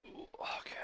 Okay.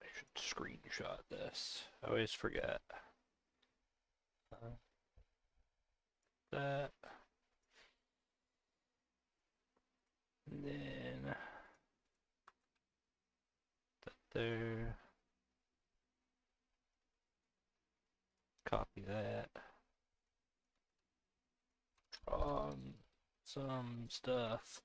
I should screenshot this. I always forget. Uh, that. And then that there. Copy that. Some stuff.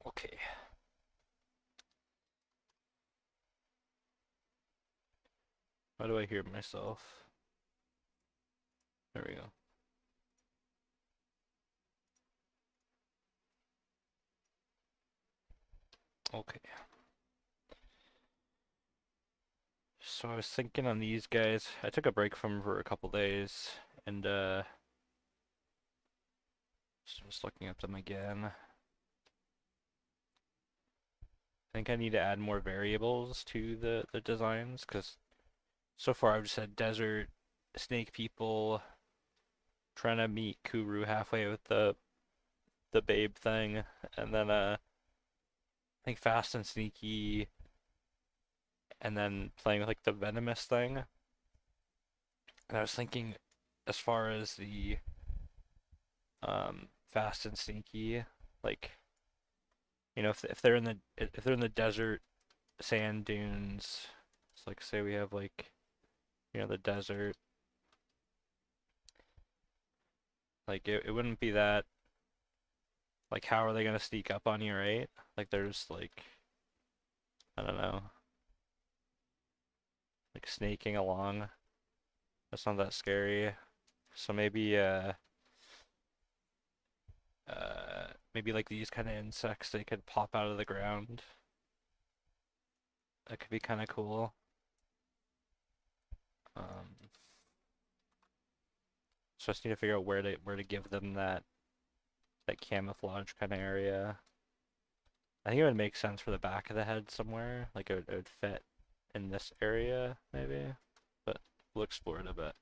Okay. How do I hear myself? There we go. Okay. So I was thinking on these guys. I took a break from them for a couple days and just looking at them again. I think I need to add more variables to the designs because so far I've just had desert, snake people, trying to meet Kuru halfway with the babe thing, and then I think fast and sneaky, and then playing with like the venomous thing. And I was thinking, as far as the fast and sneaky, like if they're in the desert sand dunes, it's like say we have like the desert, like it wouldn't be that like how are they gonna sneak up on you, right? Like there's like I don't know, like snaking along. That's not that scary. So maybe like these kind of insects they could pop out of the ground. That could be kind of cool. Um, so I just need to figure out where to give them that camouflage kind of area. I think it would make sense for the back of the head somewhere. Like it would fit in this area maybe, but we'll explore it a bit.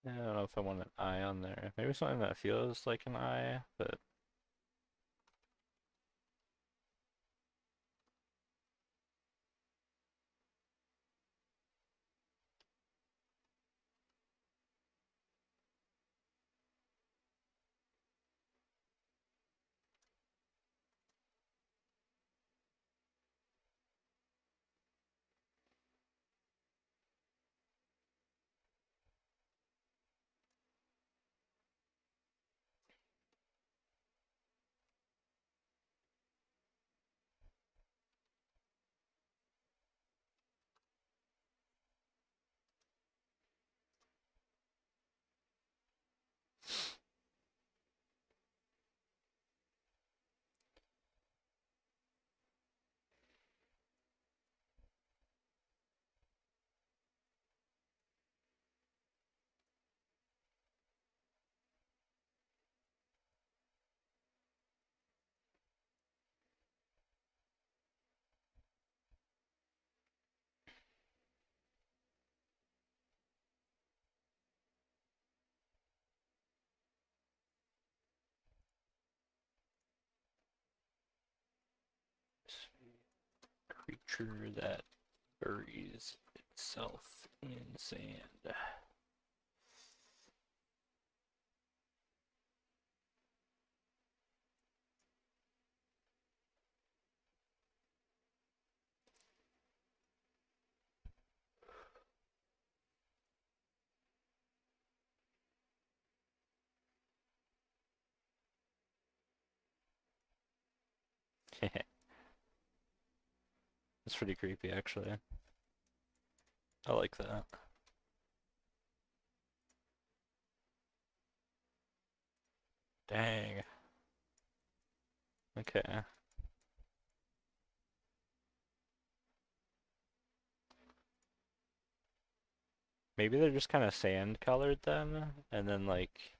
I don't know if I want an eye on there. Maybe something that feels like an eye, but creature that buries itself in sand. It's pretty creepy, actually. I like that. Dang. Okay. Maybe they're just kind of sand colored then, and then like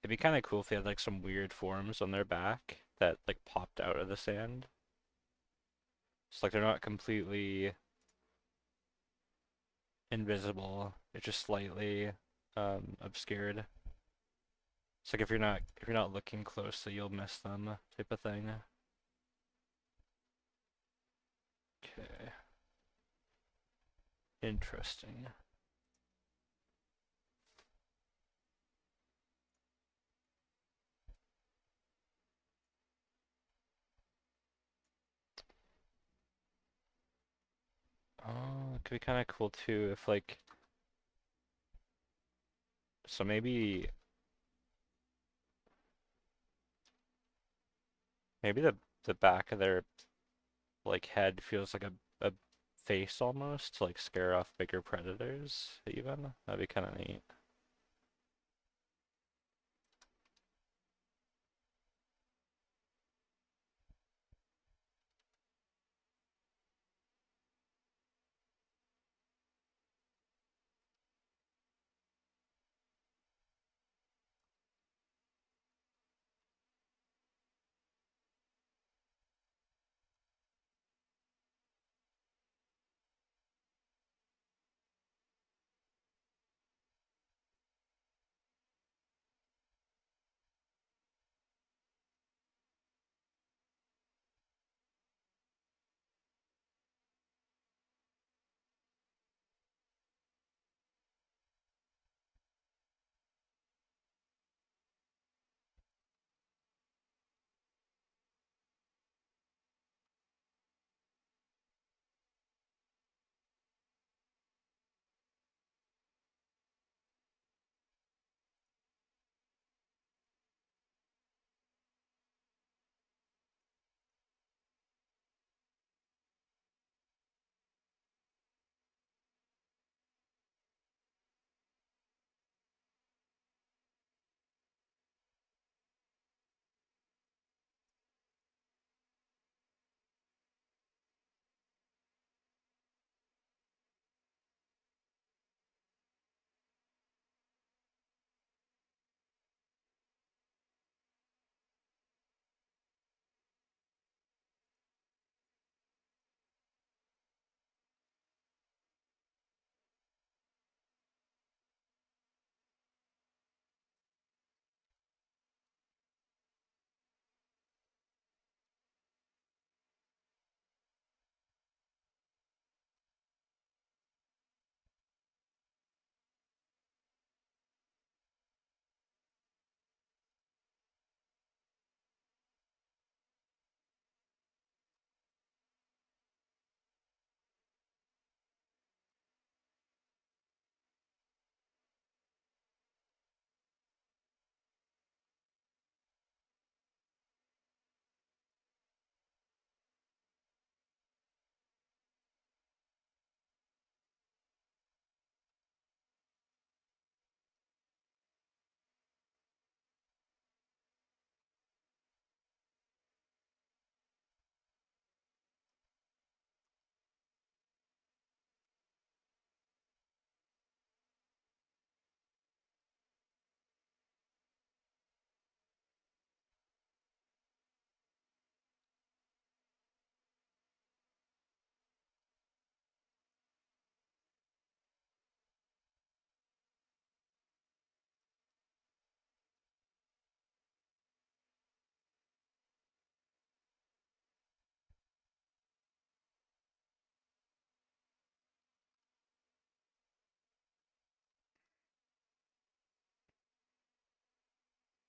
it'd be kind of cool if they had like some weird forms on their back that like popped out of the sand. It's like they're not completely invisible. It's just slightly obscured. It's like if you're not looking closely, you'll miss them type of thing. Okay. Interesting. Oh, it could be kind of cool too if like so maybe the back of their like head feels like a face almost to like scare off bigger predators even. That'd be kind of neat.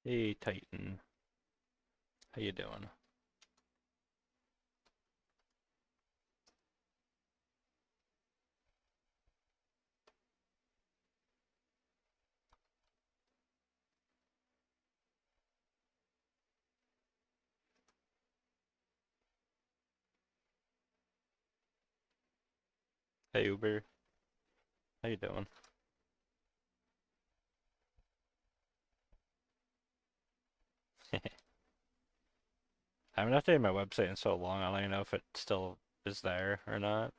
Hey Titan, how you doing? Hey Uber, how you doing? I haven't updated my website in so long, I don't even know if it still is there or not.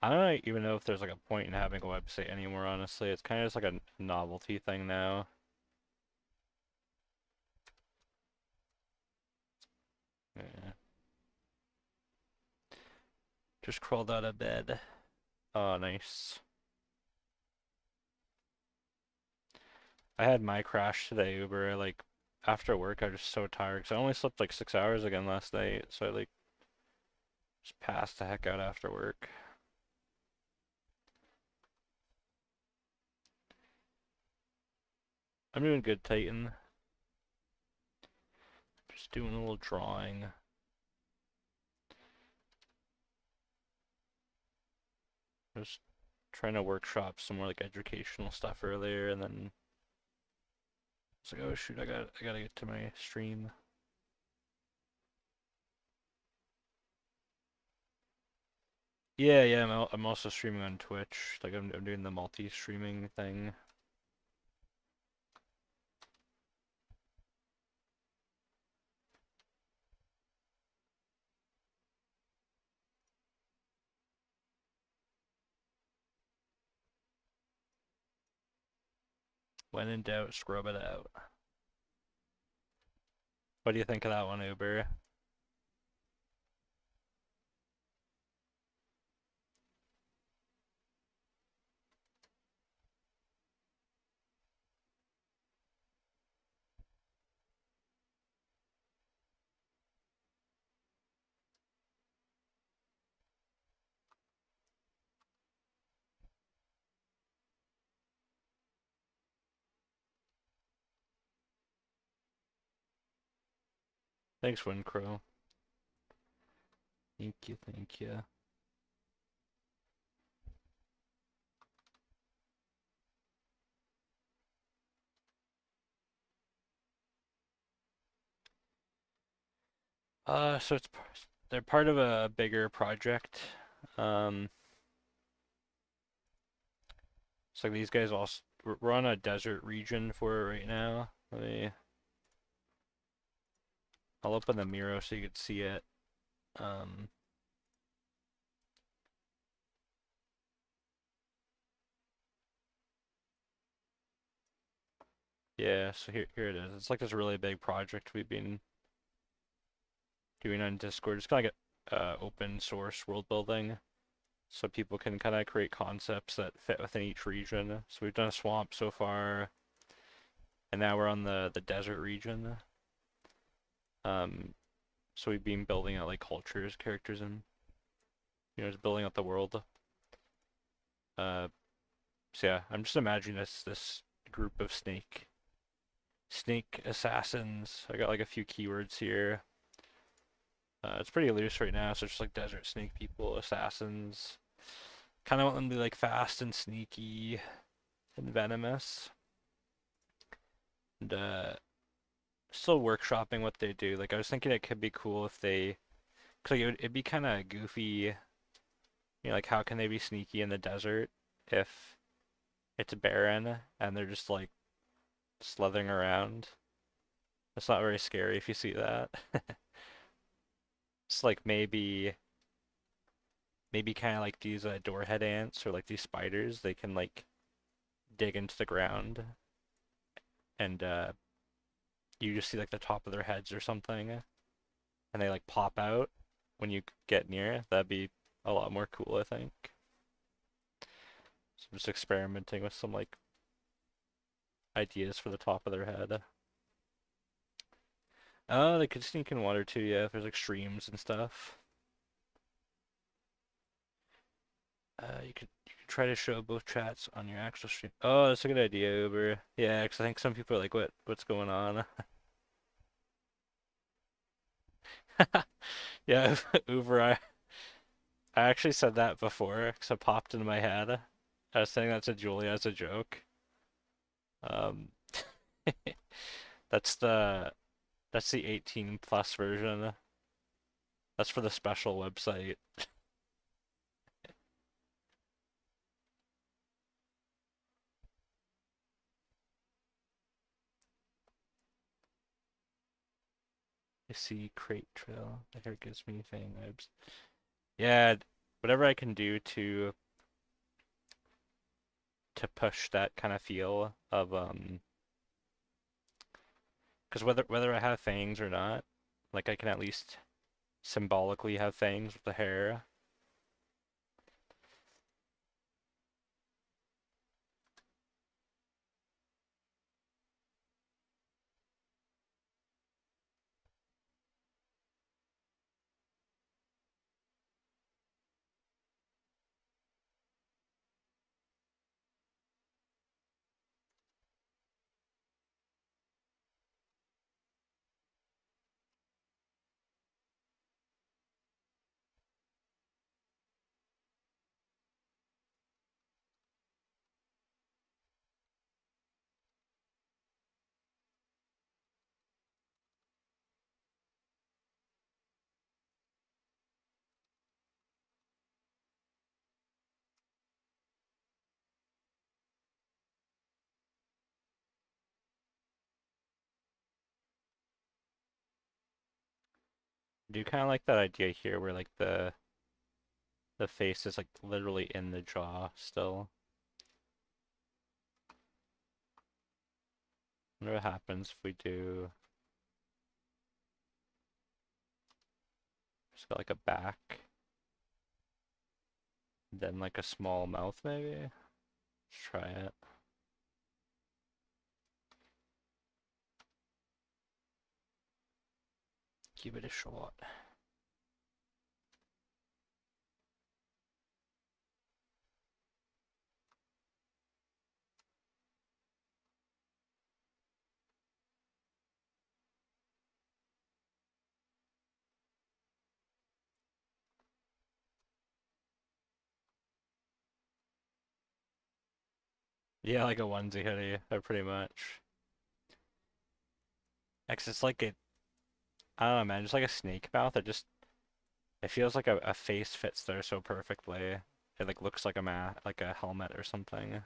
I don't even know if there's like a point in having a website anymore, honestly. It's kind of just like a novelty thing now. Yeah. Just crawled out of bed. Oh, nice. I had my crash today, Uber. Like, after work, I was just so tired because I only slept like 6 hours again last night. So I like just passed the heck out after work. I'm doing good, Titan. Just doing a little drawing. Just trying to workshop some more like educational stuff earlier, and then it's like, oh shoot, I gotta get to my stream. Yeah, yeah, I'm also streaming on Twitch. Like I'm doing the multi-streaming thing. When in doubt, scrub it out. What do you think of that one, Uber? Thanks, Windcrow. Thank you, thank you. So they're part of a bigger project. Um, so these guys also we're on a desert region for it right now. I'll open the Miro so you can see it. Um, yeah, so here it is. It's like this really big project we've been doing on Discord. It's kind of like open source world building, so people can kind of create concepts that fit within each region. So we've done a swamp so far, and now we're on the desert region. Um, so we've been building out like cultures, characters, and just building out the world. Uh, so yeah, I'm just imagining this group of snake assassins. I got like a few keywords here. It's pretty loose right now, so it's just like desert snake people, assassins. Kind of want them to be like fast and sneaky and venomous. And still workshopping what they do. Like I was thinking it could be cool if they, cause like it'd be kind of goofy. Like how can they be sneaky in the desert if it's barren and they're just like slithering around? It's not very scary if you see that. It's like maybe kind of like these doorhead ants or like these spiders. They can like dig into the ground and you just see like the top of their heads or something, and they like pop out when you get near. That'd be a lot more cool, I think. So I'm just experimenting with some like ideas for the top of their head. Oh, they could sneak in water too, yeah, if there's like streams and stuff. You could try to show both chats on your actual stream. Oh, that's a good idea, Uber. Yeah, because I think some people are like, what's going on? Yeah, Uber. I actually said that before because it popped into my head. I was saying that to Julia as a joke. Um, that's the that's the 18 plus version. That's for the special website. I see Crate Trail. The hair gives me Fang vibes. Yeah, whatever I can do to push that kind of feel of because whether I have fangs or not, like I can at least symbolically have fangs with the hair. I do kind of like that idea here where like the face is like literally in the jaw still. I wonder what happens if we do just got like a back, then like a small mouth maybe. Let's try it. Give it a shot. Yeah, like a onesie hoodie, pretty much. X, it's like I don't know, man, just like a snake mouth. It feels like a face fits there so perfectly. It like looks like like a helmet or something.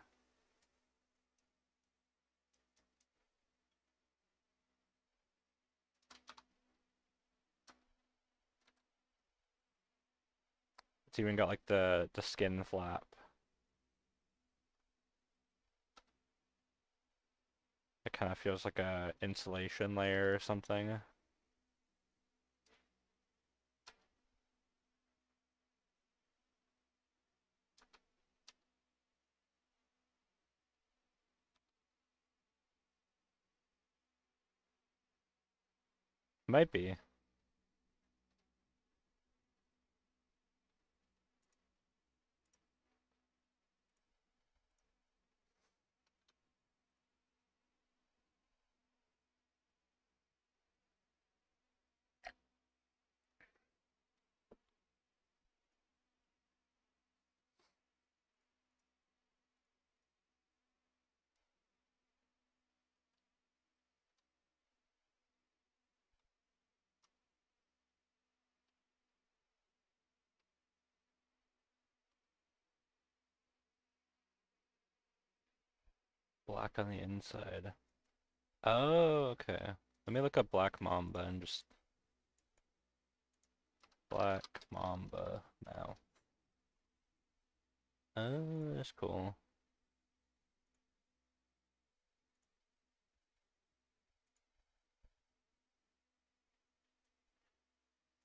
It's even got like the skin flap. It kind of feels like a insulation layer or something. Might be. Black on the inside. Oh, okay. Let me look up Black Mamba and just Black Mamba now. Oh, that's cool.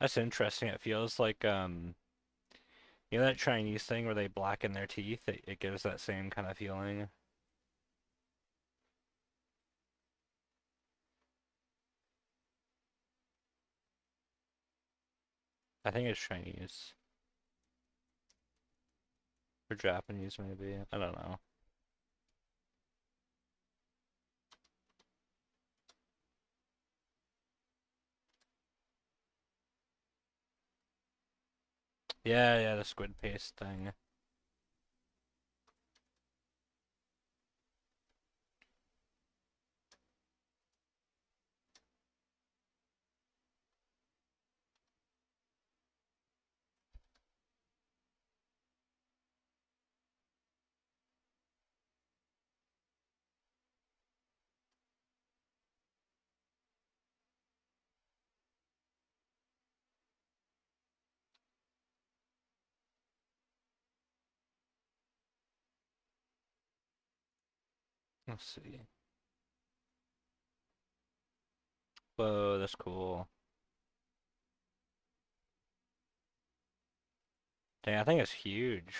That's interesting. It feels like you know that Chinese thing where they blacken their teeth? It gives that same kind of feeling. I think it's Chinese. Or Japanese maybe. I don't know. Yeah, yeah, the squid paste thing. Let's see. Whoa, that's cool. Dang, I think it's huge.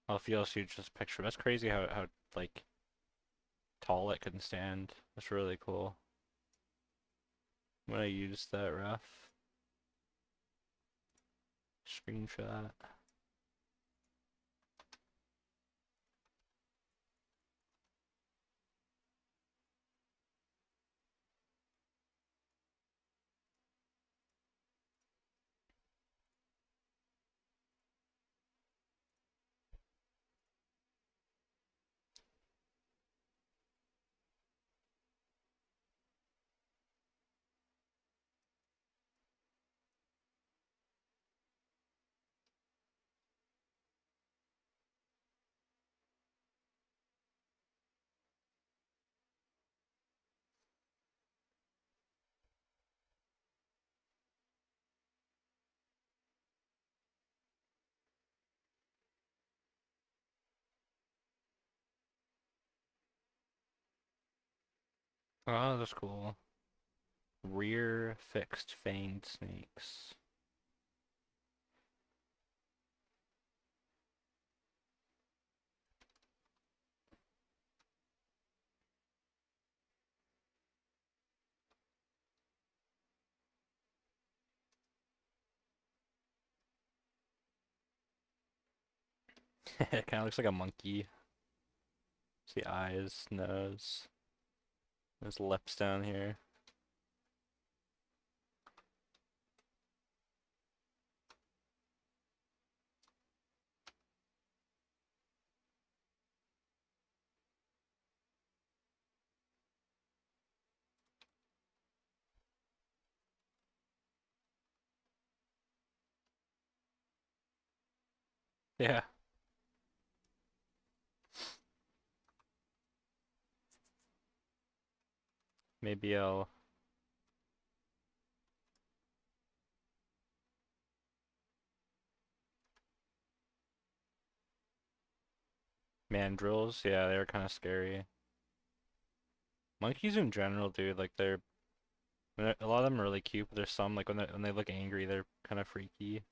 I'll feel huge this picture. That's crazy how like tall it can stand. That's really cool. I'm gonna use that ref. Screenshot. Oh, that's cool. Rear fixed fanged snakes. It kind of looks like a monkey. See eyes, nose, there's lips down here. Yeah, maybe I'll mandrills. Yeah, they're kind of scary. Monkeys in general, dude, like a lot of them are really cute, but there's some like when they look angry, they're kind of freaky.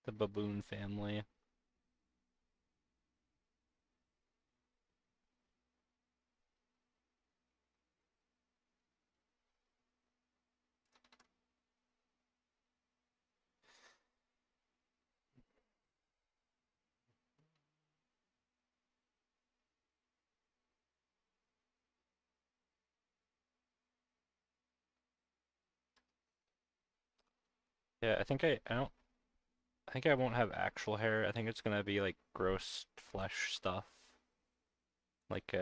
The baboon family. Yeah, I think I won't have actual hair. I think it's gonna be like gross flesh stuff. Like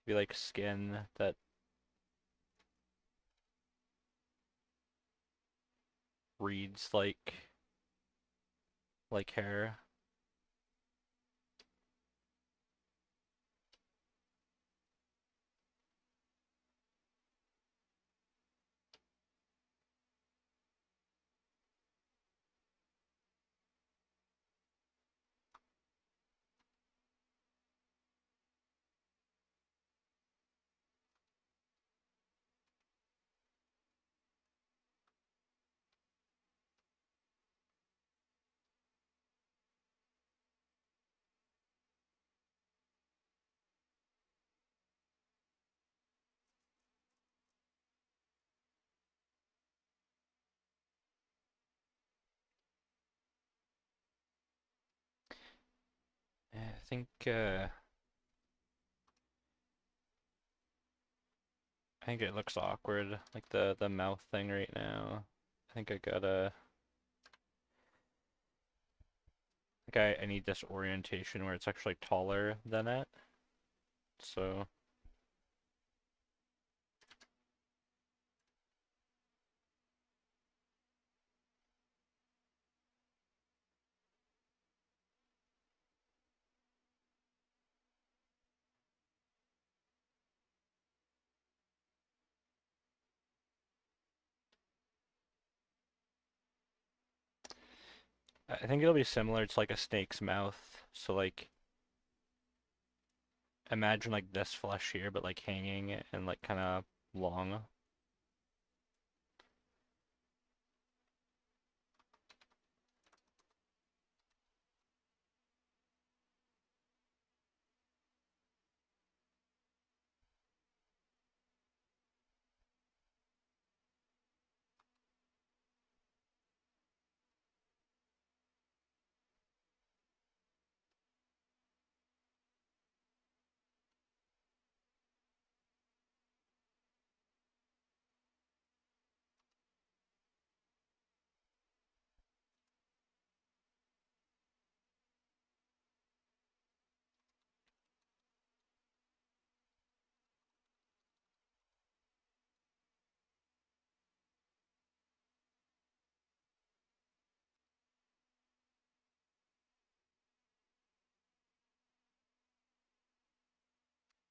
be like skin that reeds like hair. I think it looks awkward, like the mouth thing right now. I think I need this orientation where it's actually taller than it. So I think it'll be similar to like a snake's mouth. So like imagine like this flesh here, but like hanging and like kind of long.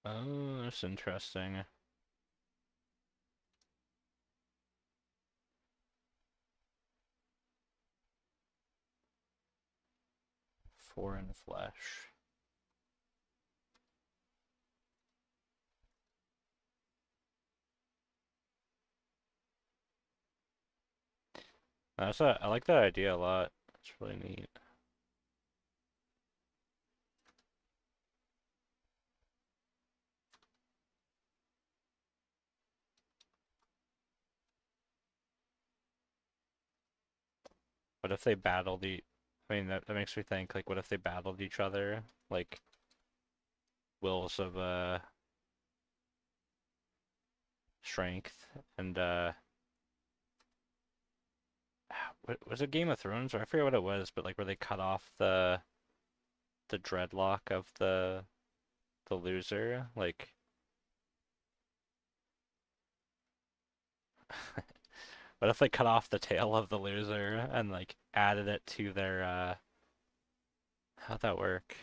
Oh, that's interesting. Foreign flesh. I like that idea a lot. It's really neat. What if they battled the I mean that makes me think like what if they battled each other? Like wills of strength and what was it Game of Thrones or I forget what it was, but like where they cut off the dreadlock of the loser, like what if they cut off the tail of the loser and like added it to their how'd that work?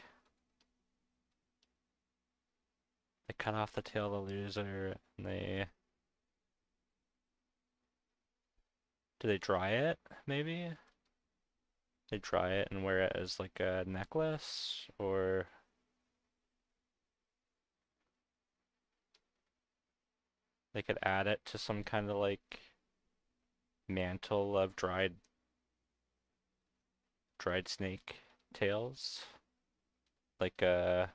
They cut off the tail of the loser and they do they dry it maybe? They dry it and wear it as like a necklace or they could add it to some kind of like mantle of dried snake tails. Like okay,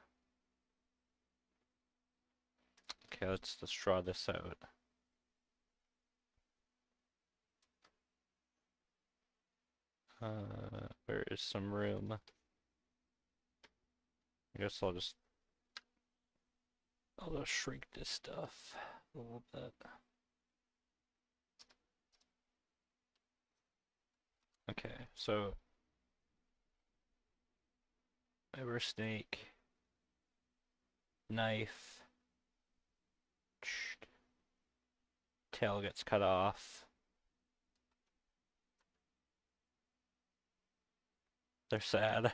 let's draw this out. Where is some room? I guess I'll just shrink this stuff a little bit. Okay, so ever snake, knife, tail gets cut off. They're sad.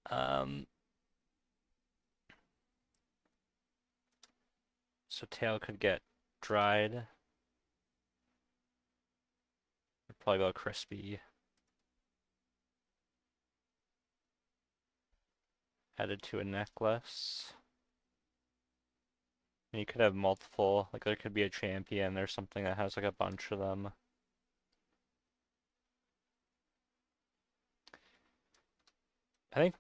Um, so tail could get dried. It'd probably go crispy. Added to a necklace. And you could have multiple, like there could be a champion or something that has like a bunch of them. I think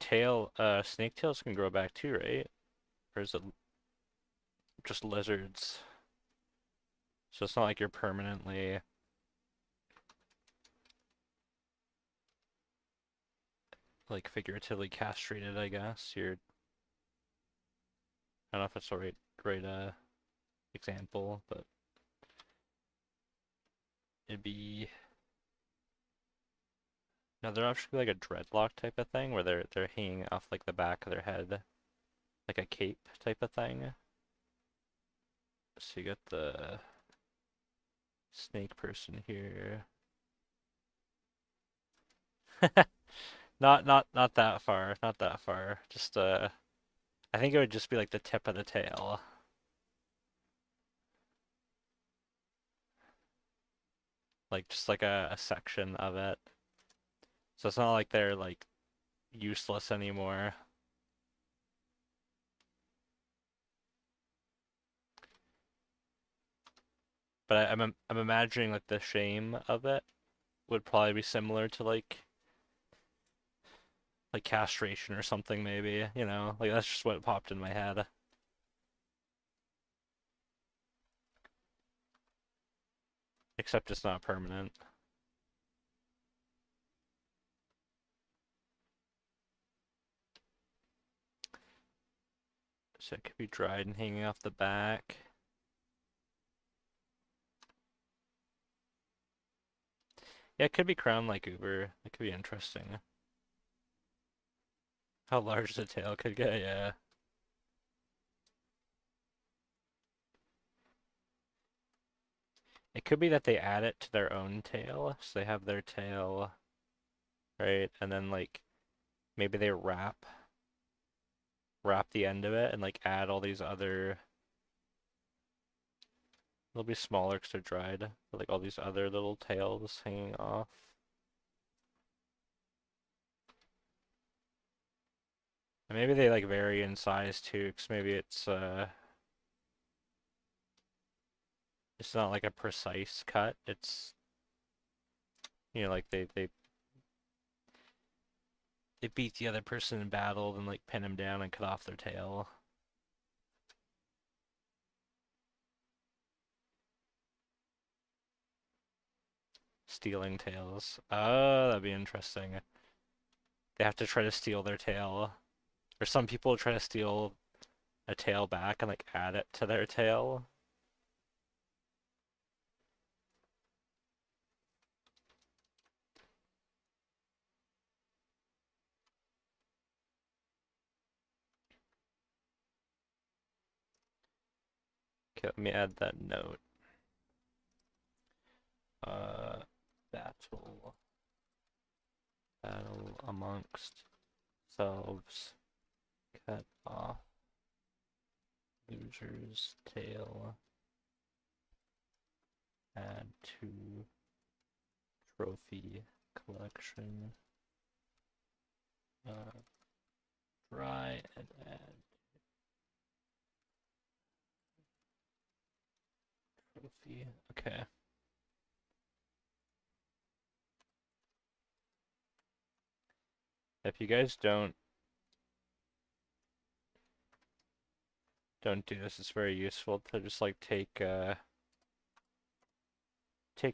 snake tails can grow back too, right? Or is it just lizards? So it's not like you're permanently like figuratively castrated, I guess. I don't know if it's the right example, but it'd be no, they're actually like a dreadlock type of thing where they're hanging off like the back of their head, like a cape type of thing. So you got the snake person here. Not that far, not that far. Just I think it would just be like the tip of the tail. Like just like a section of it. So it's not like they're like useless anymore. But I'm imagining like the shame of it would probably be similar to like castration or something maybe, you know? Like that's just what popped in my head. Except it's not permanent. So it could be dried and hanging off the back. Yeah, it could be crowned like Uber. It could be interesting. How large the tail could get, yeah. It could be that they add it to their own tail, so they have their tail, right? And then like maybe they wrap the end of it and like add all these other. They'll be smaller because they're dried, but like all these other little tails hanging off. And maybe they like vary in size too, because maybe it's not like a precise cut. It's like they beat the other person in battle and like pin him down and cut off their tail. Stealing tails. Oh, that'd be interesting. They have to try to steal their tail. Or some people try to steal a tail back and like add it to their tail. Okay, let me add that note. Uh, battle. Battle amongst selves. Cut off loser's tail. Add to trophy collection. Try and add trophy. Okay. If you guys don't do this, it's very useful to just like take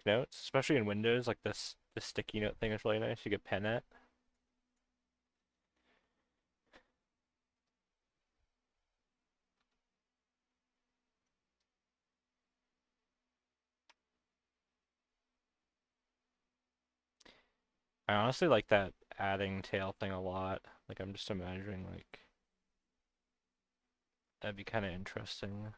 notes, especially in Windows. Like this sticky note thing is really nice. You could pen it. I honestly like that adding tail thing a lot. Like I'm just imagining like that'd be kind of interesting.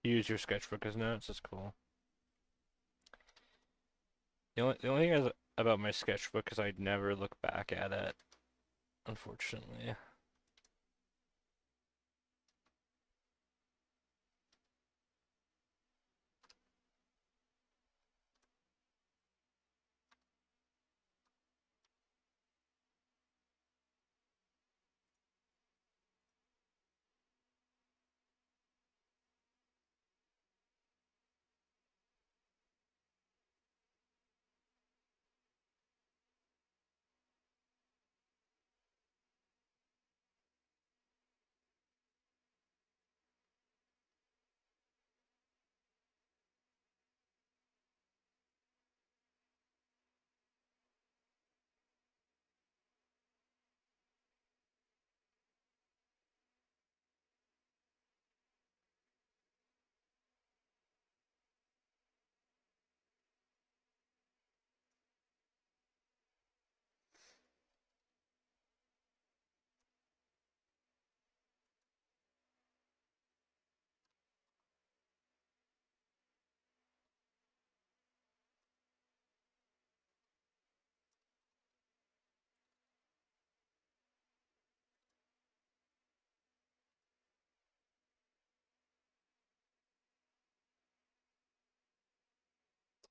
You use your sketchbook as notes. That's cool. The only thing is about my sketchbook is I'd never look back at it, unfortunately.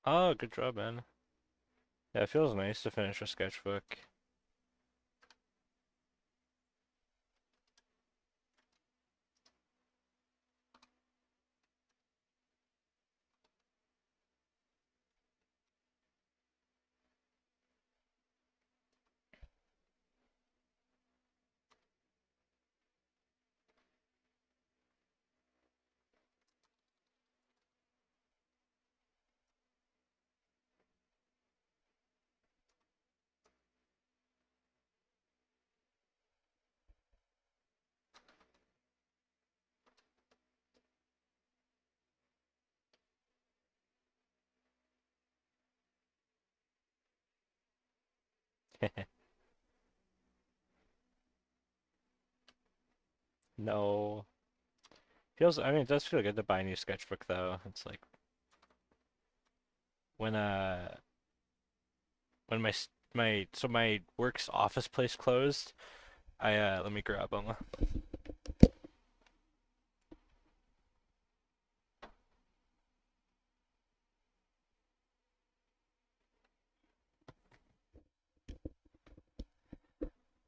Oh, good job, man. Yeah, it feels nice to finish a sketchbook. No. I mean, it does feel good to buy a new sketchbook though. It's like when my work's office place closed, let me grab them.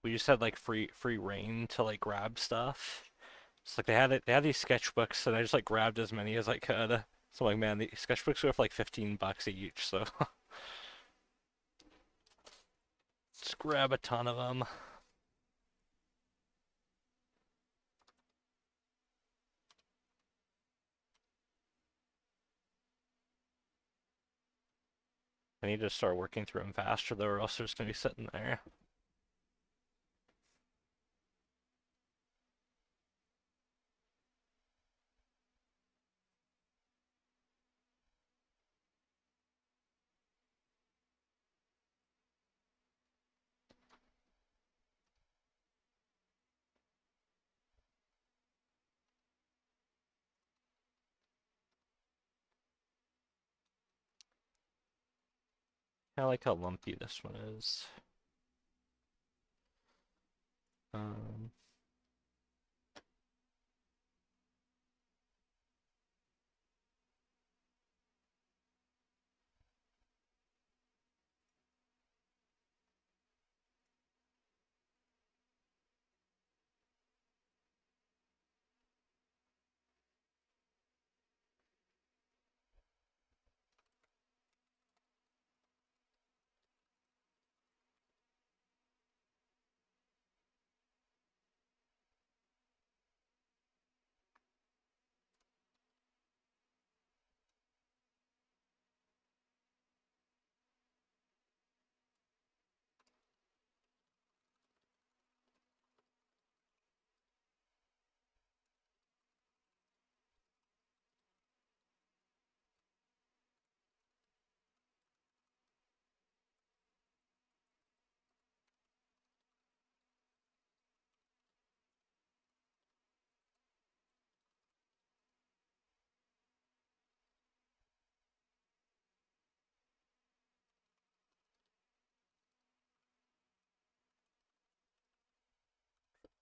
We just had like free reign to like grab stuff. It's like they had these sketchbooks and I just like grabbed as many as I could. So like man, the sketchbooks were for like 15 bucks each, so just grab a ton of them. I need to start working through them faster though, or else they're just gonna be sitting there. I like how lumpy this one is. Um,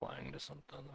Flying to something.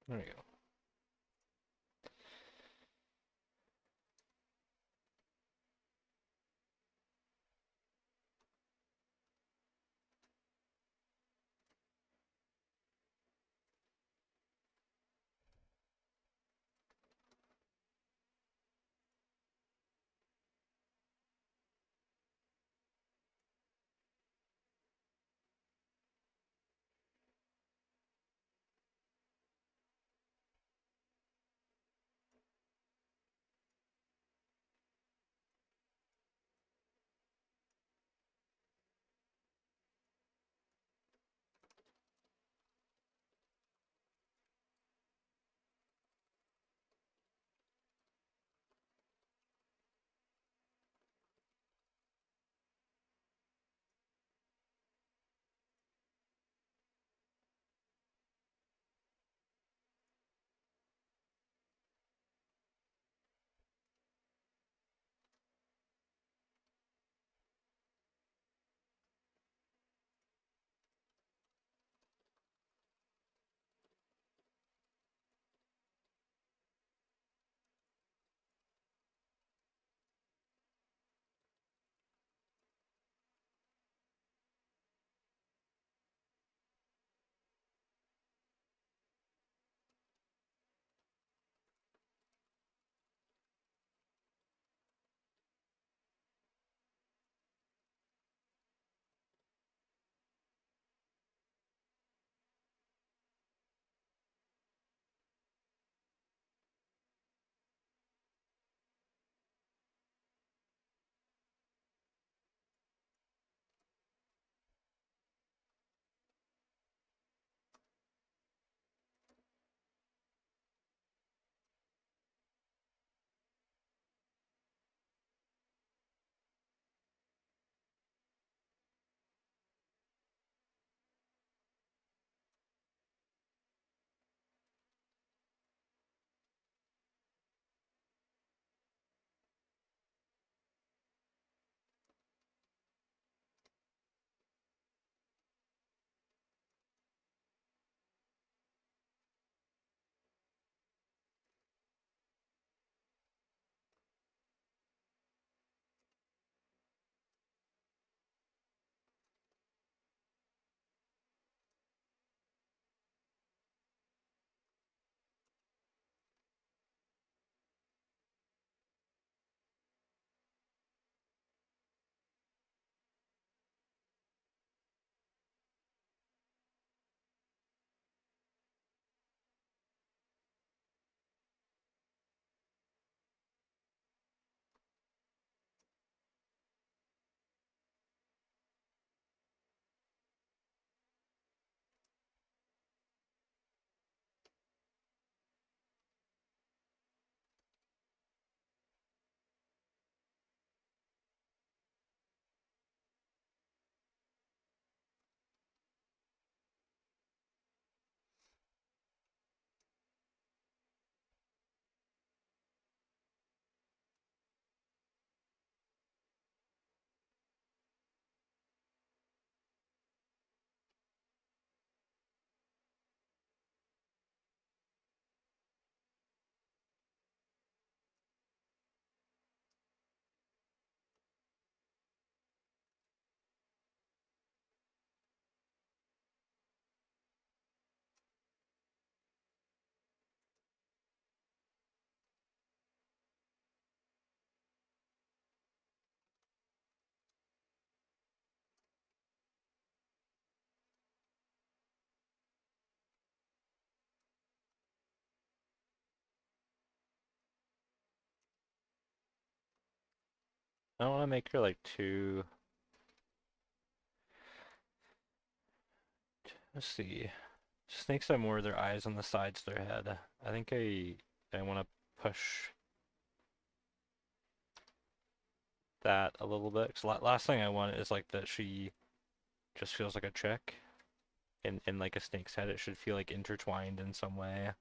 There you go. I don't want to make her like too. Let's see. Snakes have more of their eyes on the sides of their head. I think I want to push that a little bit. 'Cause last thing I want is like that she just feels like a chick. In like a snake's head, it should feel like intertwined in some way.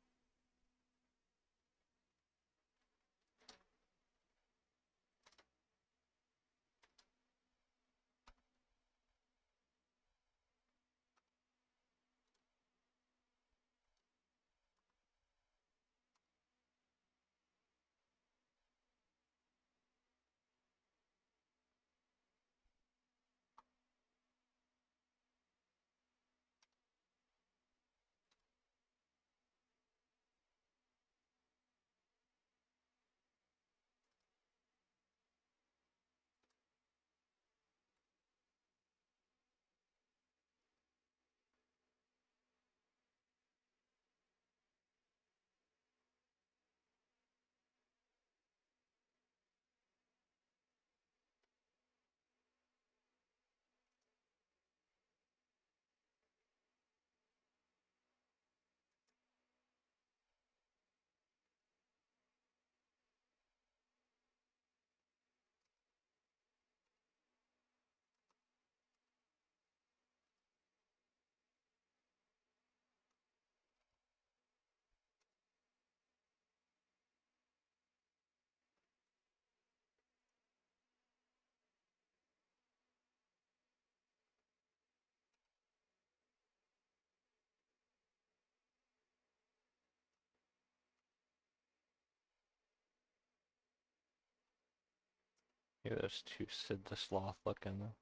Maybe there's too Sid the Sloth looking.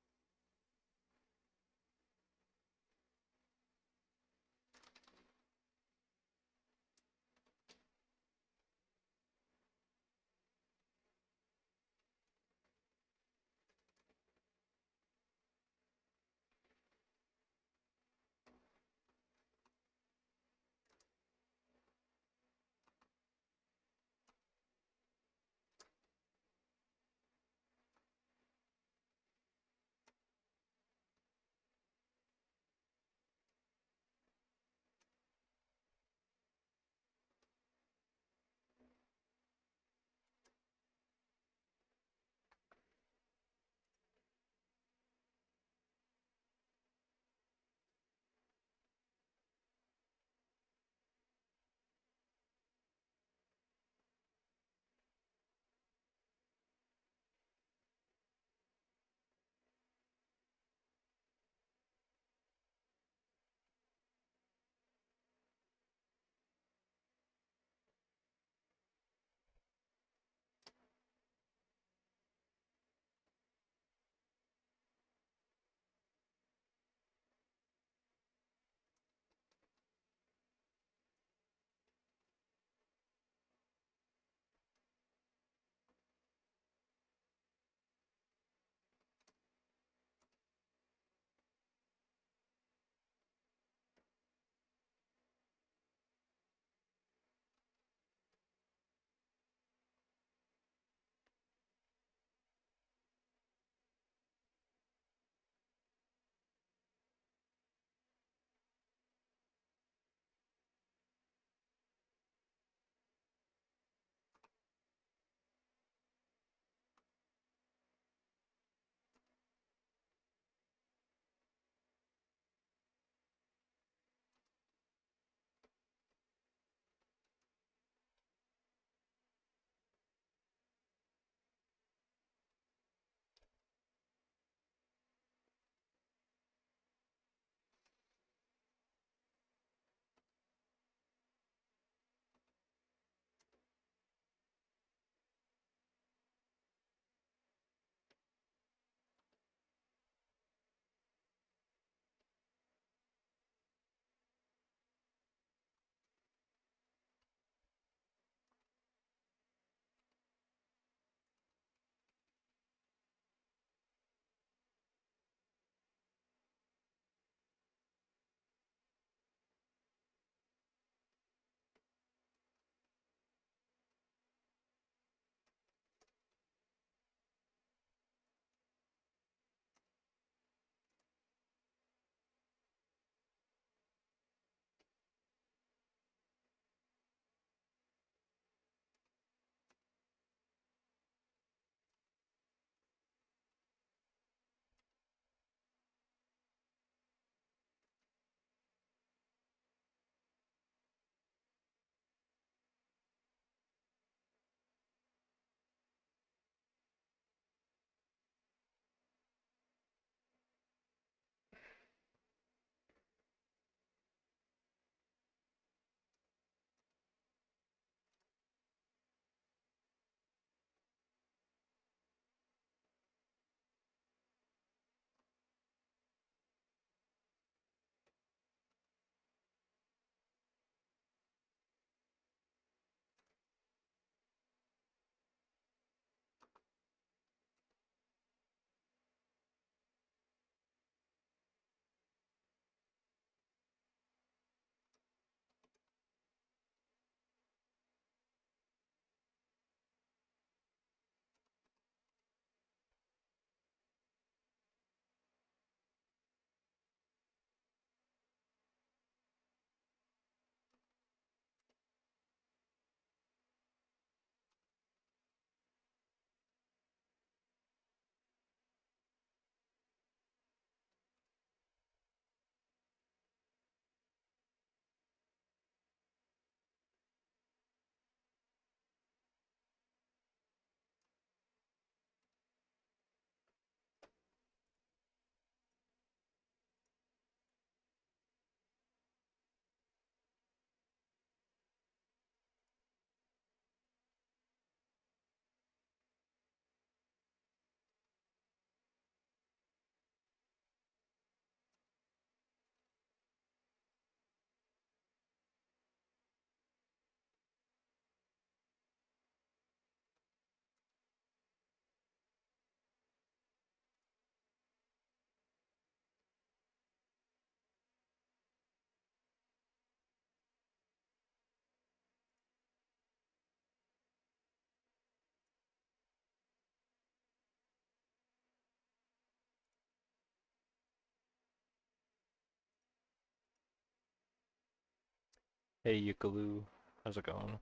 Hey Yukalu, how's it going?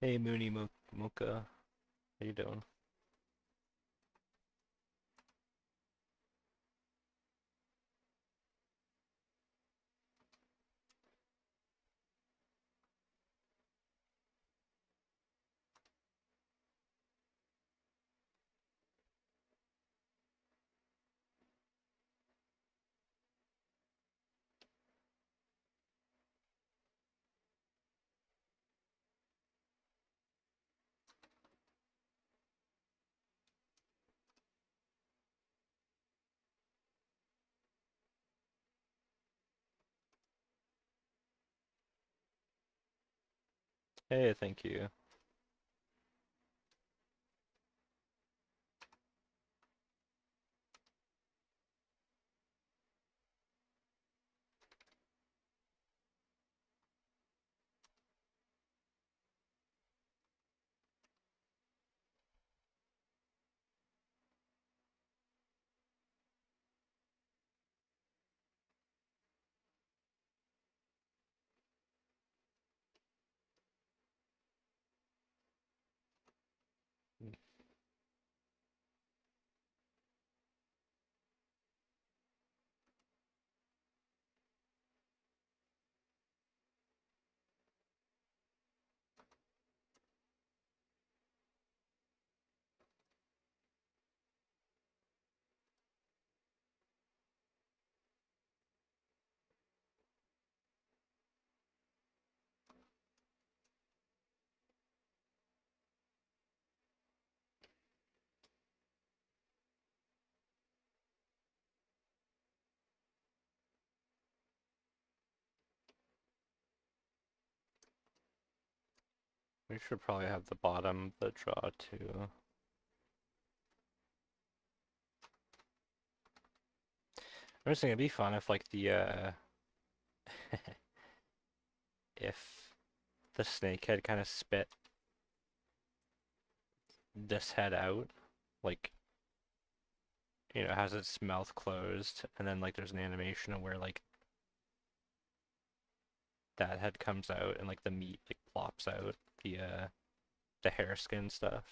Hey Mooney Mocha, how you doing? Hey, thank you. We should probably have the bottom of the draw too. I'm just thinking it'd be fun if like the if the snake head kind of spit this head out, like has its mouth closed, and then like there's an animation of where like that head comes out and like the meat like plops out the hair skin stuff.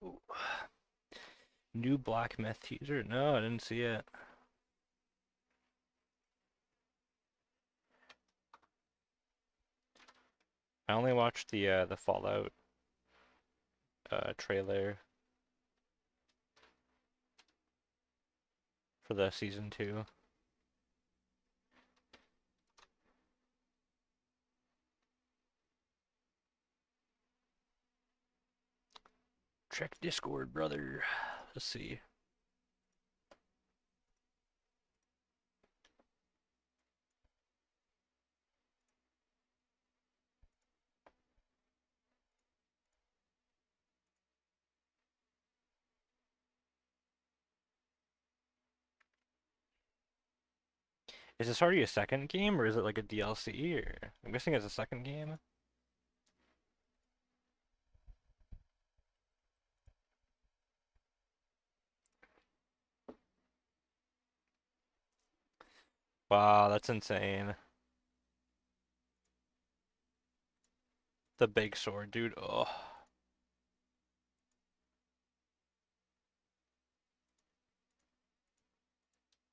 Ooh. New black myth teaser? No, I didn't see it. I only watched the Fallout trailer for the season 2. Check Discord, brother. Let's see. Is this already a second game, or is it like a DLC? Or I'm guessing it's a second game. Wow, that's insane. The big sword, dude. Oh,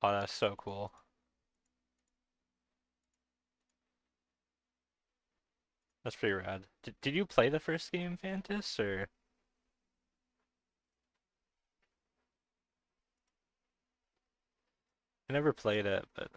oh, that's so cool. That's pretty rad. Did you play the first game, Fantas, or I never played it, but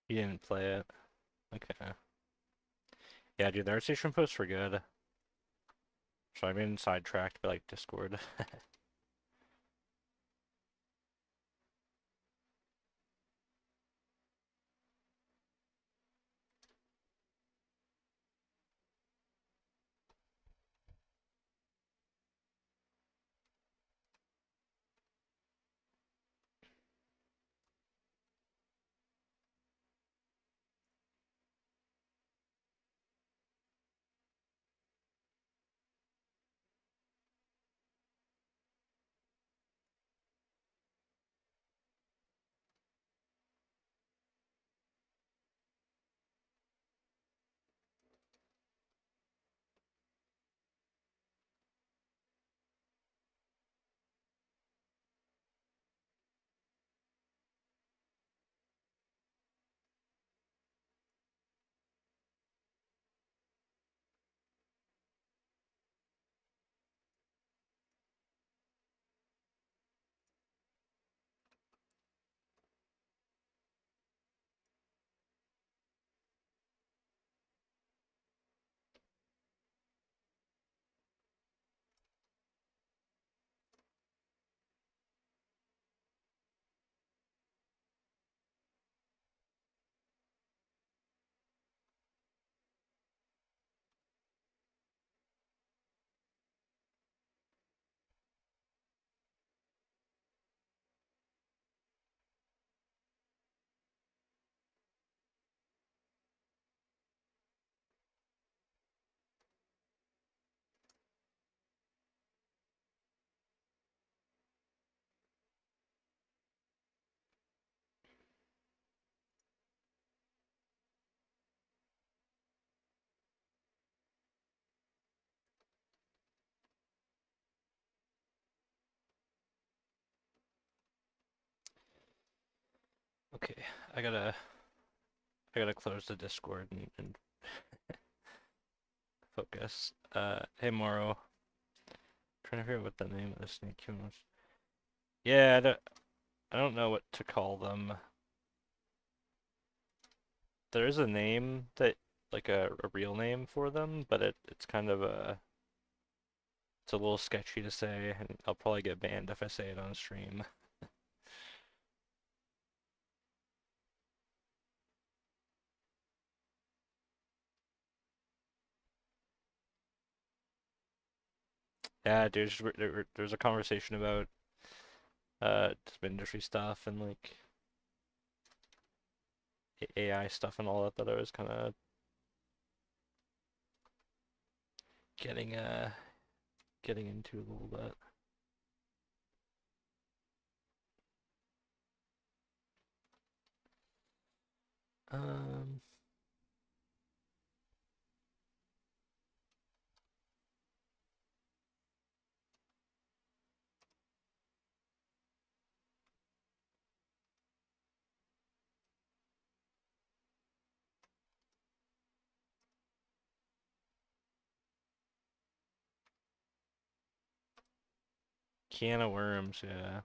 You didn't play it. Okay. Yeah, dude, the ArtStation posts were good. So I've been sidetracked by like Discord. Okay, I gotta I gotta close the Discord and focus. Hey Moro, trying to figure out what the name of the snake human was. Yeah, I don't know what to call them. There is a name that like a real name for them, but it's kind of it's a little sketchy to say, and I'll probably get banned if I say it on stream. Yeah, there's a conversation about just industry stuff and like AI stuff and all that that I was kind of getting getting into a little bit. Um, can of worms, yeah. I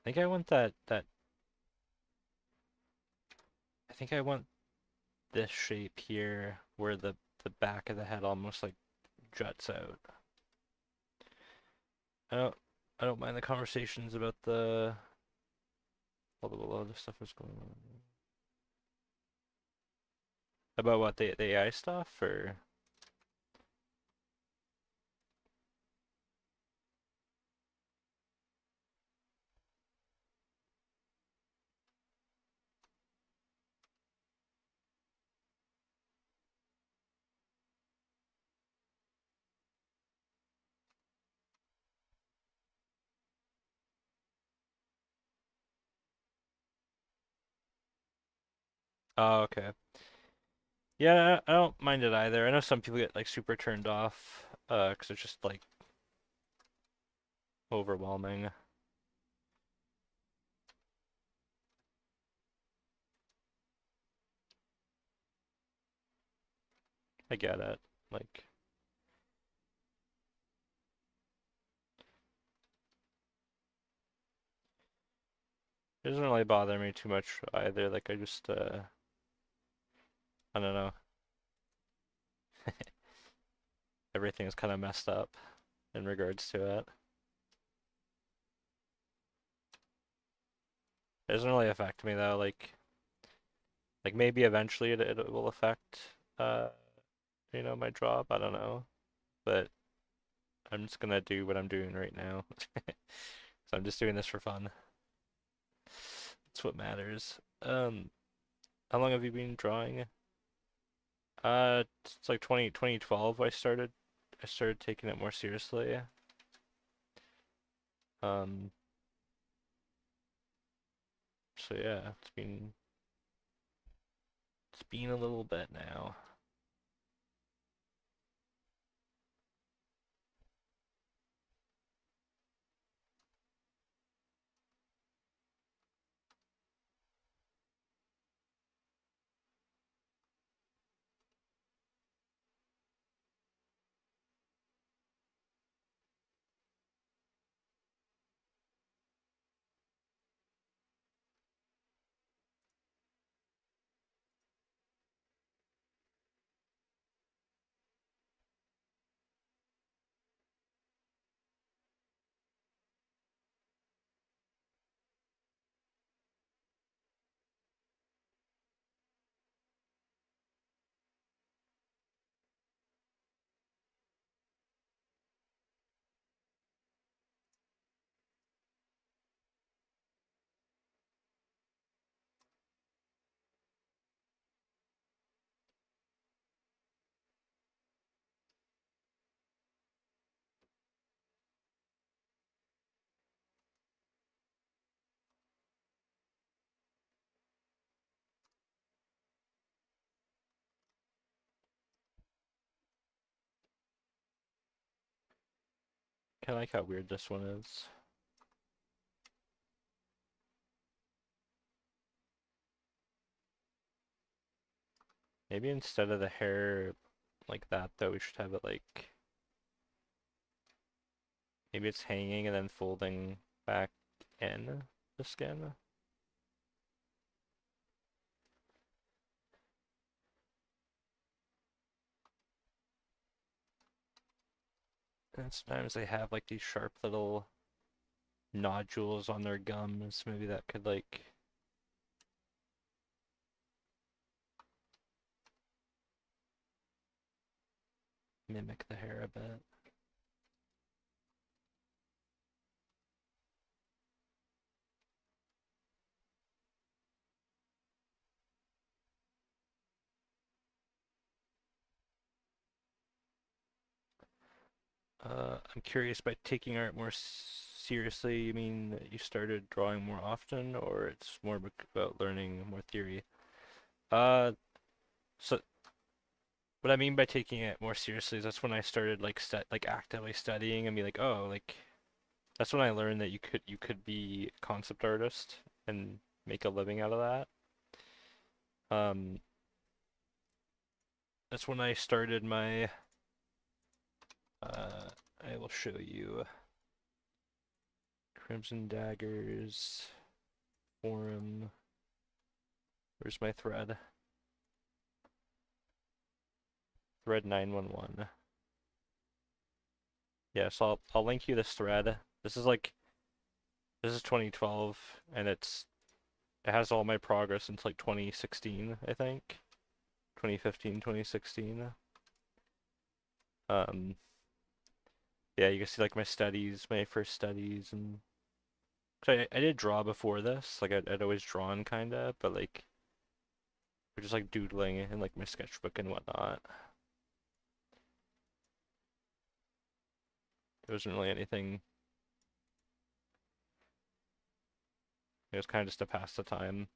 think I want that I think I want this shape here where the back of the head almost like juts out. I don't I don't mind the conversations about the all the other stuff that's going on. About what the AI stuff or Oh, okay. Yeah, I don't mind it either. I know some people get like super turned off, 'cause it's just like overwhelming. I get it. Like, it doesn't really bother me too much either. Like, I just, I don't know. Everything is kind of messed up in regards to it. It doesn't really affect me though. Like maybe eventually it will affect, uh, my job. I don't know, but I'm just gonna do what I'm doing right now. So I'm just doing this for fun. That's what matters. How long have you been drawing? It's like 2012 I started taking it more seriously. Um, so yeah, it's been a little bit now. Kind of like how weird this one is. Maybe instead of the hair like that though, we should have it like maybe it's hanging and then folding back in the skin. And sometimes they have like these sharp little nodules on their gums. Maybe that could like mimic the hair a bit. I'm curious, by taking art more seriously, you mean that you started drawing more often, or it's more about learning more theory? Uh, so what I mean by taking it more seriously is that's when I started like actively studying and be like, oh, like that's when I learned that you could be a concept artist and make a living out of that. Um, that's when I started my I will show you Crimson Daggers forum. Where's my thread? Thread 911. Yeah, so I'll link you this thread. This is 2012 and it has all my progress since like 2016, I think. 2015, 2016. Um yeah, you can see like my studies, my first studies and so I did draw before this. Like I'd always drawn kinda, but like we're just like doodling in like my sketchbook and whatnot. There wasn't really anything. It was kind of just to pass the time.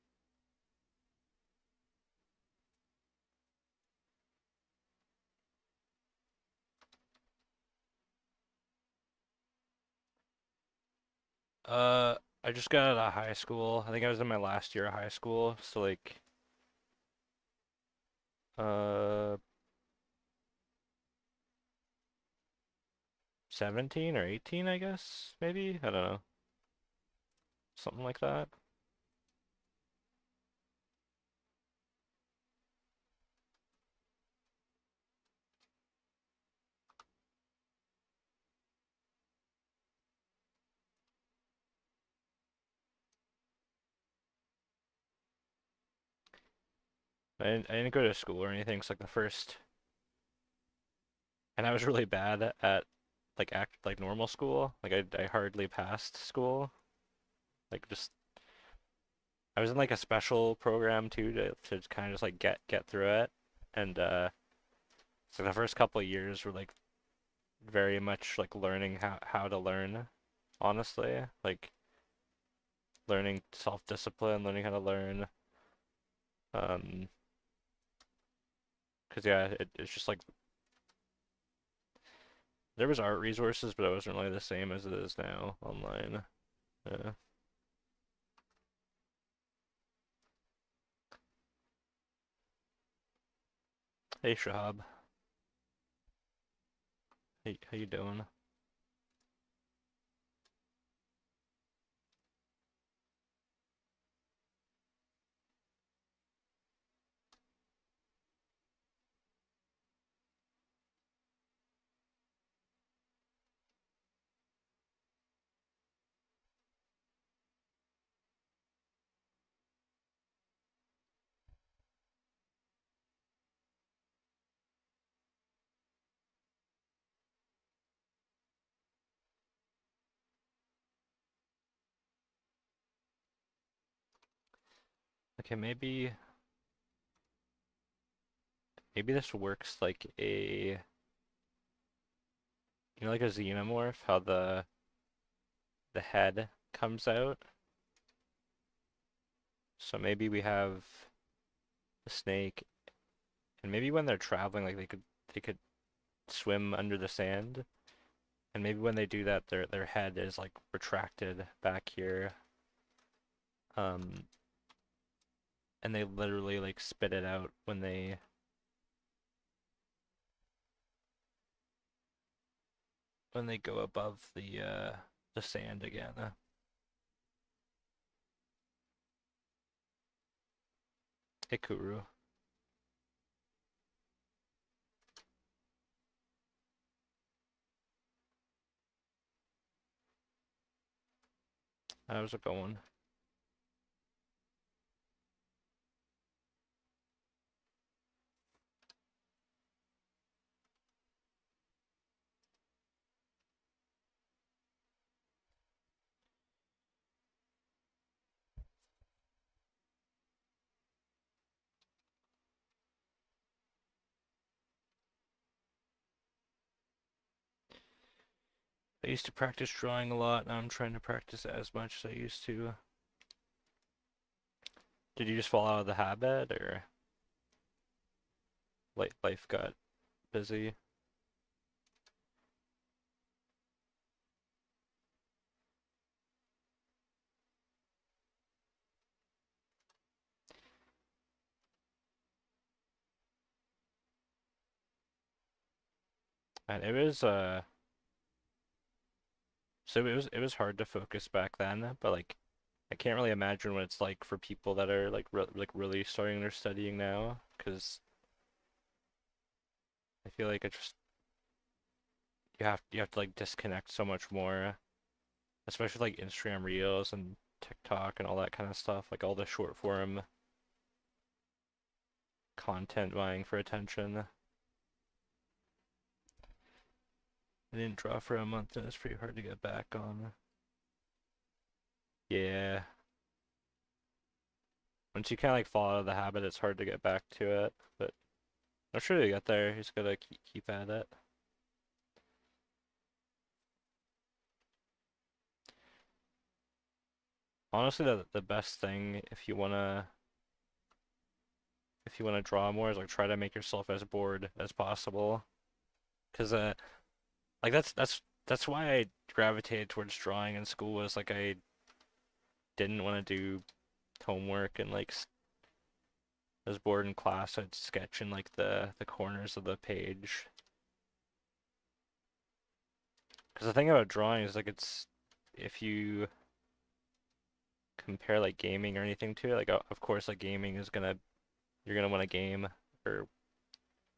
Uh, I just got out of high school. I think I was in my last year of high school, so like, uh, 17 or 18, I guess, maybe? I don't know. Something like that. I didn't go to school or anything. It's like the first, and I was really bad at like like normal school. Like I hardly passed school. Like just I was in like a special program too to kind of just like get through it. And so the first couple of years were like very much like learning how to learn, honestly. Like learning self-discipline, learning how to learn. Um, 'Cause yeah, it's just like there was art resources, but it wasn't really the same as it is now online. Yeah. Hey Shahab, hey, how you doing? Okay, maybe this works like a like a xenomorph, how the head comes out. So maybe we have the snake, and maybe when they're traveling, like they could swim under the sand, and maybe when they do that, their head is like retracted back here, um, and they literally like spit it out when they go above the sand again. Hikuru. How's it going? I used to practice drawing a lot, now I'm trying to practice as much as I used to. Did you just fall out of the habit, or like life got busy? And it was so it was hard to focus back then, but like I can't really imagine what it's like for people that are like really starting their studying now, because I feel like it just you have to like disconnect so much more, especially like Instagram Reels and TikTok and all that kind of stuff, like all the short form content vying for attention. I didn't draw for a month and it's pretty hard to get back on. Yeah. Once you kind of like fall out of the habit, it's hard to get back to it, but I'm sure you get there. You just gotta keep at it. Honestly, the best thing if you wanna draw more is like try to make yourself as bored as possible. 'Cause like that's why I gravitated towards drawing in school was like I didn't want to do homework and like I was bored in class. I'd sketch in like the corners of the page. Because the thing about drawing is like it's if you compare like gaming or anything to it, like of course like gaming is gonna you're gonna want a game or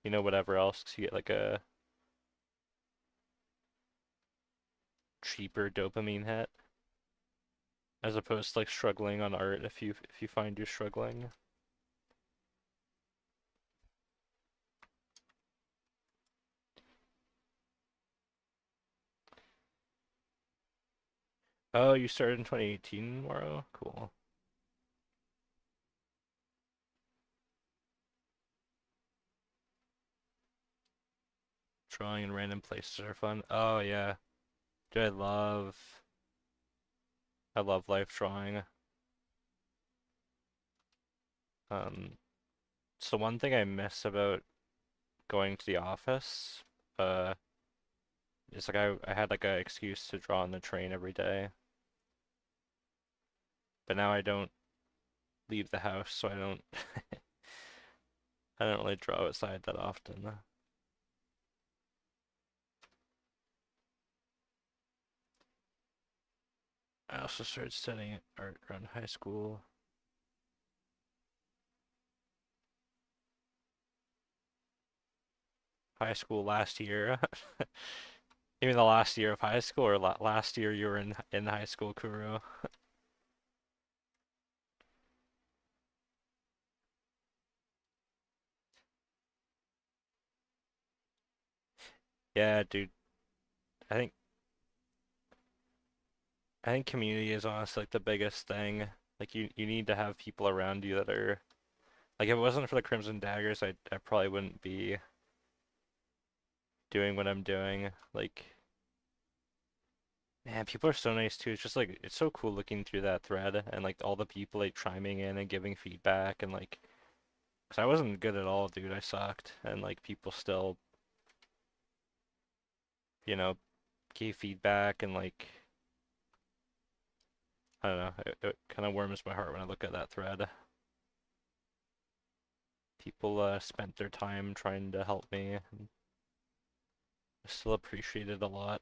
whatever else 'cause you get like a cheaper dopamine hit as opposed to like struggling on art if you find you're struggling. Oh, you started in 2018, Moro? Cool. Drawing in random places are fun. Oh yeah. Dude, I love life drawing. Um, so one thing I miss about going to the office, uh, is like I had like a excuse to draw on the train every day, but now I don't leave the house, so I don't I don't really draw outside that often. I also started studying art around high school. High school last year. Even the last year of high school, or la last year you were in high school, Kuro. Yeah, dude. I think I think community is honestly like the biggest thing. Like you need to have people around you that are like if it wasn't for the Crimson Daggers, I probably wouldn't be doing what I'm doing. Like man, people are so nice too. It's just like it's so cool looking through that thread and like all the people like chiming in and giving feedback and like 'cause I wasn't good at all, dude. I sucked and like people still, you know, gave feedback and like I don't know, it kind of warms my heart when I look at that thread. People spent their time trying to help me and I still appreciate it a lot.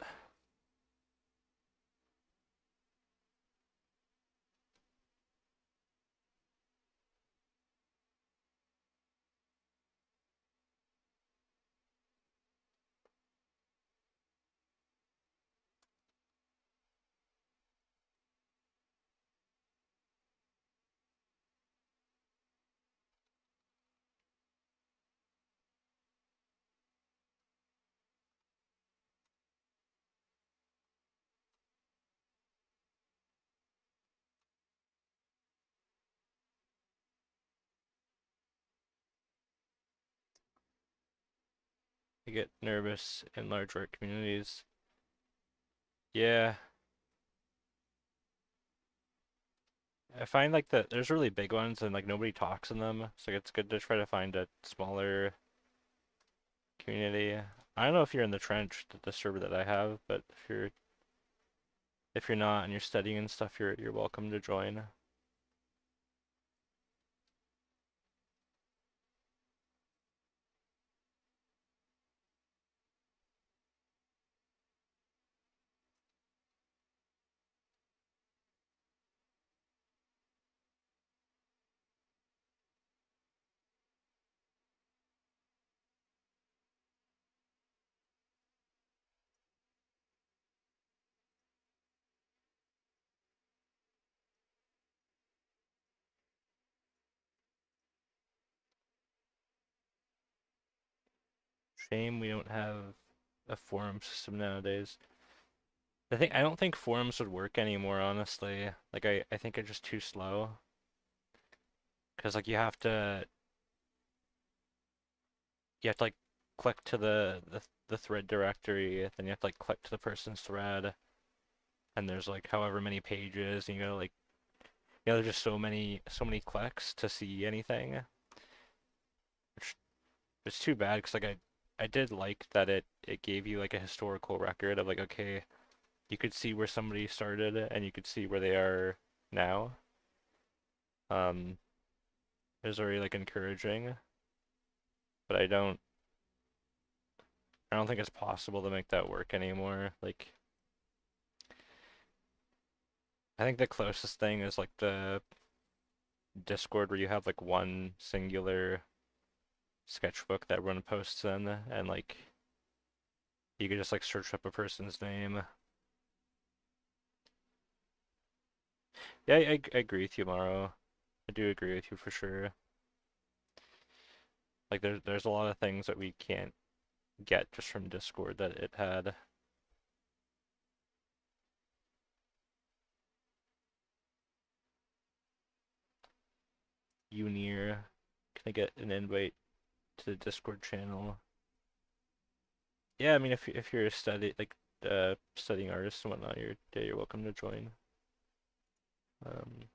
I get nervous in large art communities. Yeah, I find like that there's really big ones and like nobody talks in them, so it's good to try to find a smaller community. I don't know if you're in the trench, the server that I have, but if you're not and you're studying and stuff, you're welcome to join. Shame we don't have a forum system nowadays. I don't think forums would work anymore, honestly. Like I think it's just too slow. 'Cause like you have to like click to the thread directory, then you have to like click to the person's thread, and there's like however many pages, and you gotta like there's just so many clicks to see anything. Which it's too bad because like I did like that it gave you like a historical record of like, okay, you could see where somebody started and you could see where they are now. Um, it was very like encouraging, but I don't think it's possible to make that work anymore. Like, I think the closest thing is like the Discord where you have like one singular sketchbook that everyone posts in, and like you could just like search up a person's name. Yeah, I agree with you, Maro. I do agree with you for sure. Like there's a lot of things that we can't get just from Discord that it had. Unir, can I get an invite to the Discord channel? Yeah, I mean if you're a studying artist and whatnot, you're welcome to join. Um,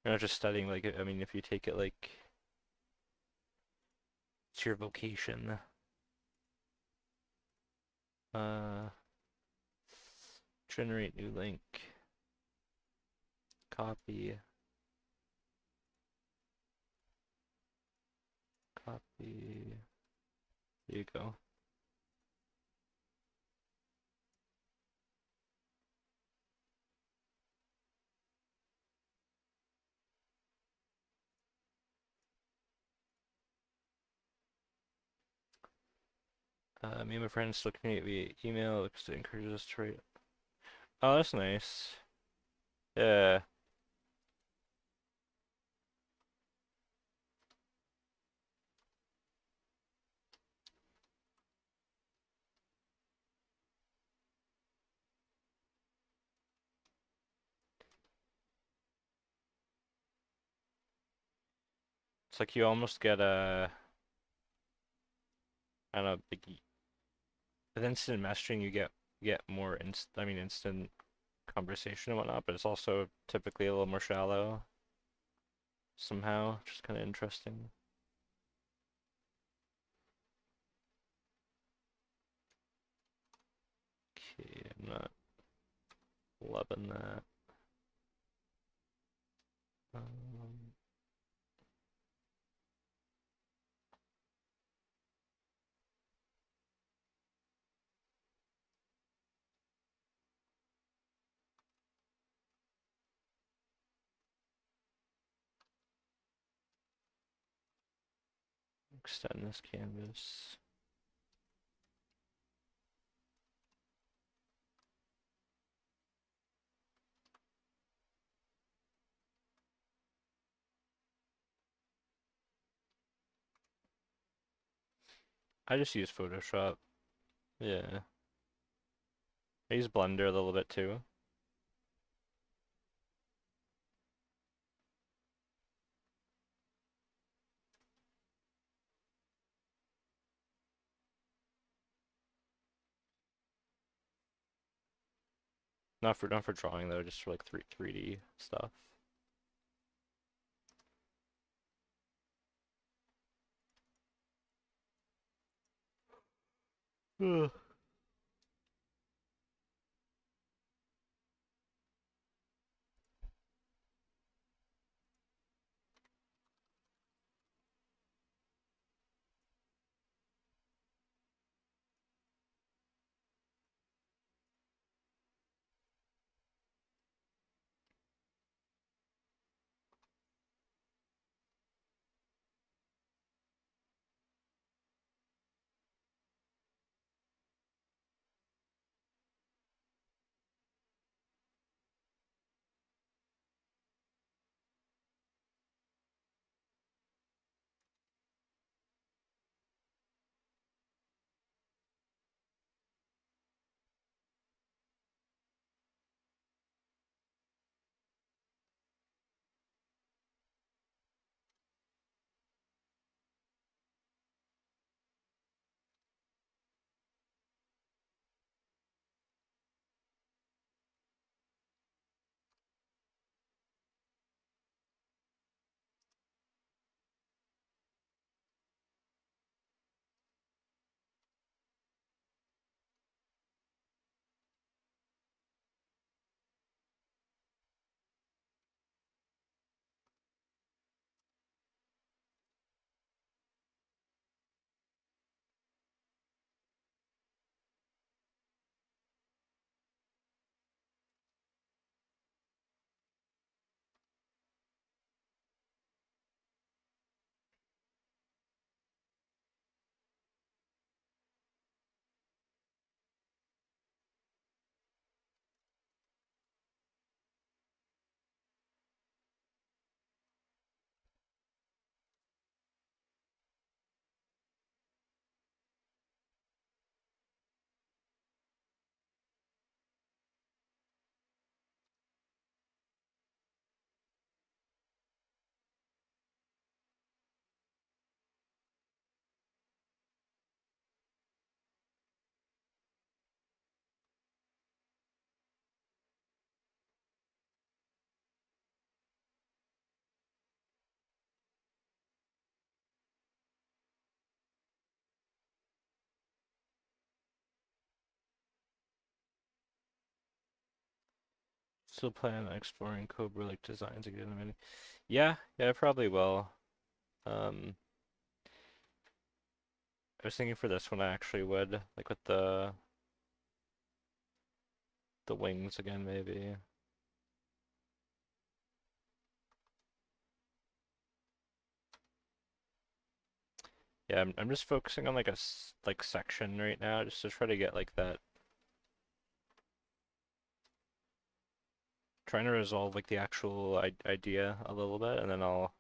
you're not just studying, like I mean if you take it like it's your vocation. Uh, generate new link, copy, copy. There you go. Me and my friends still communicate via email because it encourages us to write. Oh, that's nice. Yeah. It's like you almost get a, I don't know, like with instant messaging you get more instant conversation and whatnot, but it's also typically a little more shallow somehow, which is kind of interesting. Okay, I'm not loving that. Um, extend this canvas. I just use Photoshop. Yeah. I use Blender a little bit too. Not for drawing though, just for like 3D stuff. Ugh. Still plan on exploring Cobra-like designs again. I mean, yeah, I probably will. Um, I was thinking for this one I actually would, like with the wings again, maybe. Yeah, I'm just focusing on like like section right now, just to try to get like that, trying to resolve like the actual idea a little bit, and then I'll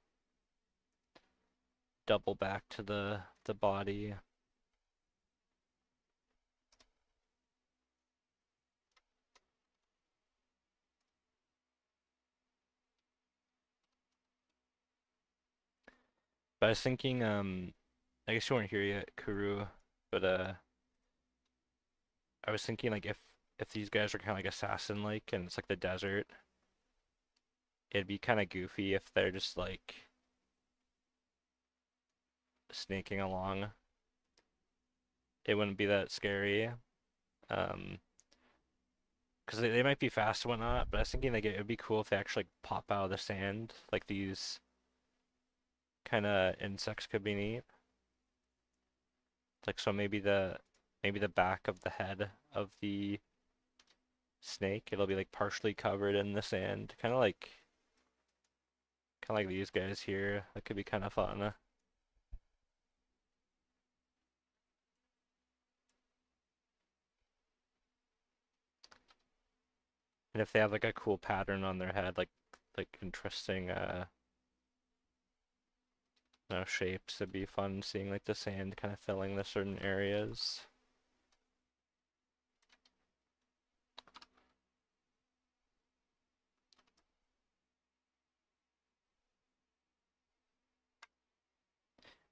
double back to the body. But I was thinking, I guess you weren't here yet, Kuru, but I was thinking like if these guys are kind of like assassin-like and it's like the desert, it'd be kind of goofy if they're just like sneaking along. It wouldn't be that scary. Um, because they might be fast and whatnot, but I was thinking like it would be cool if they actually like, pop out of the sand. Like these kind of insects could be neat. Like so maybe the back of the head of the snake, it'll be like partially covered in the sand, kind of like these guys here. That could be kind of fun. And if they have like a cool pattern on their head, like interesting shapes, it'd be fun seeing like the sand kind of filling the certain areas.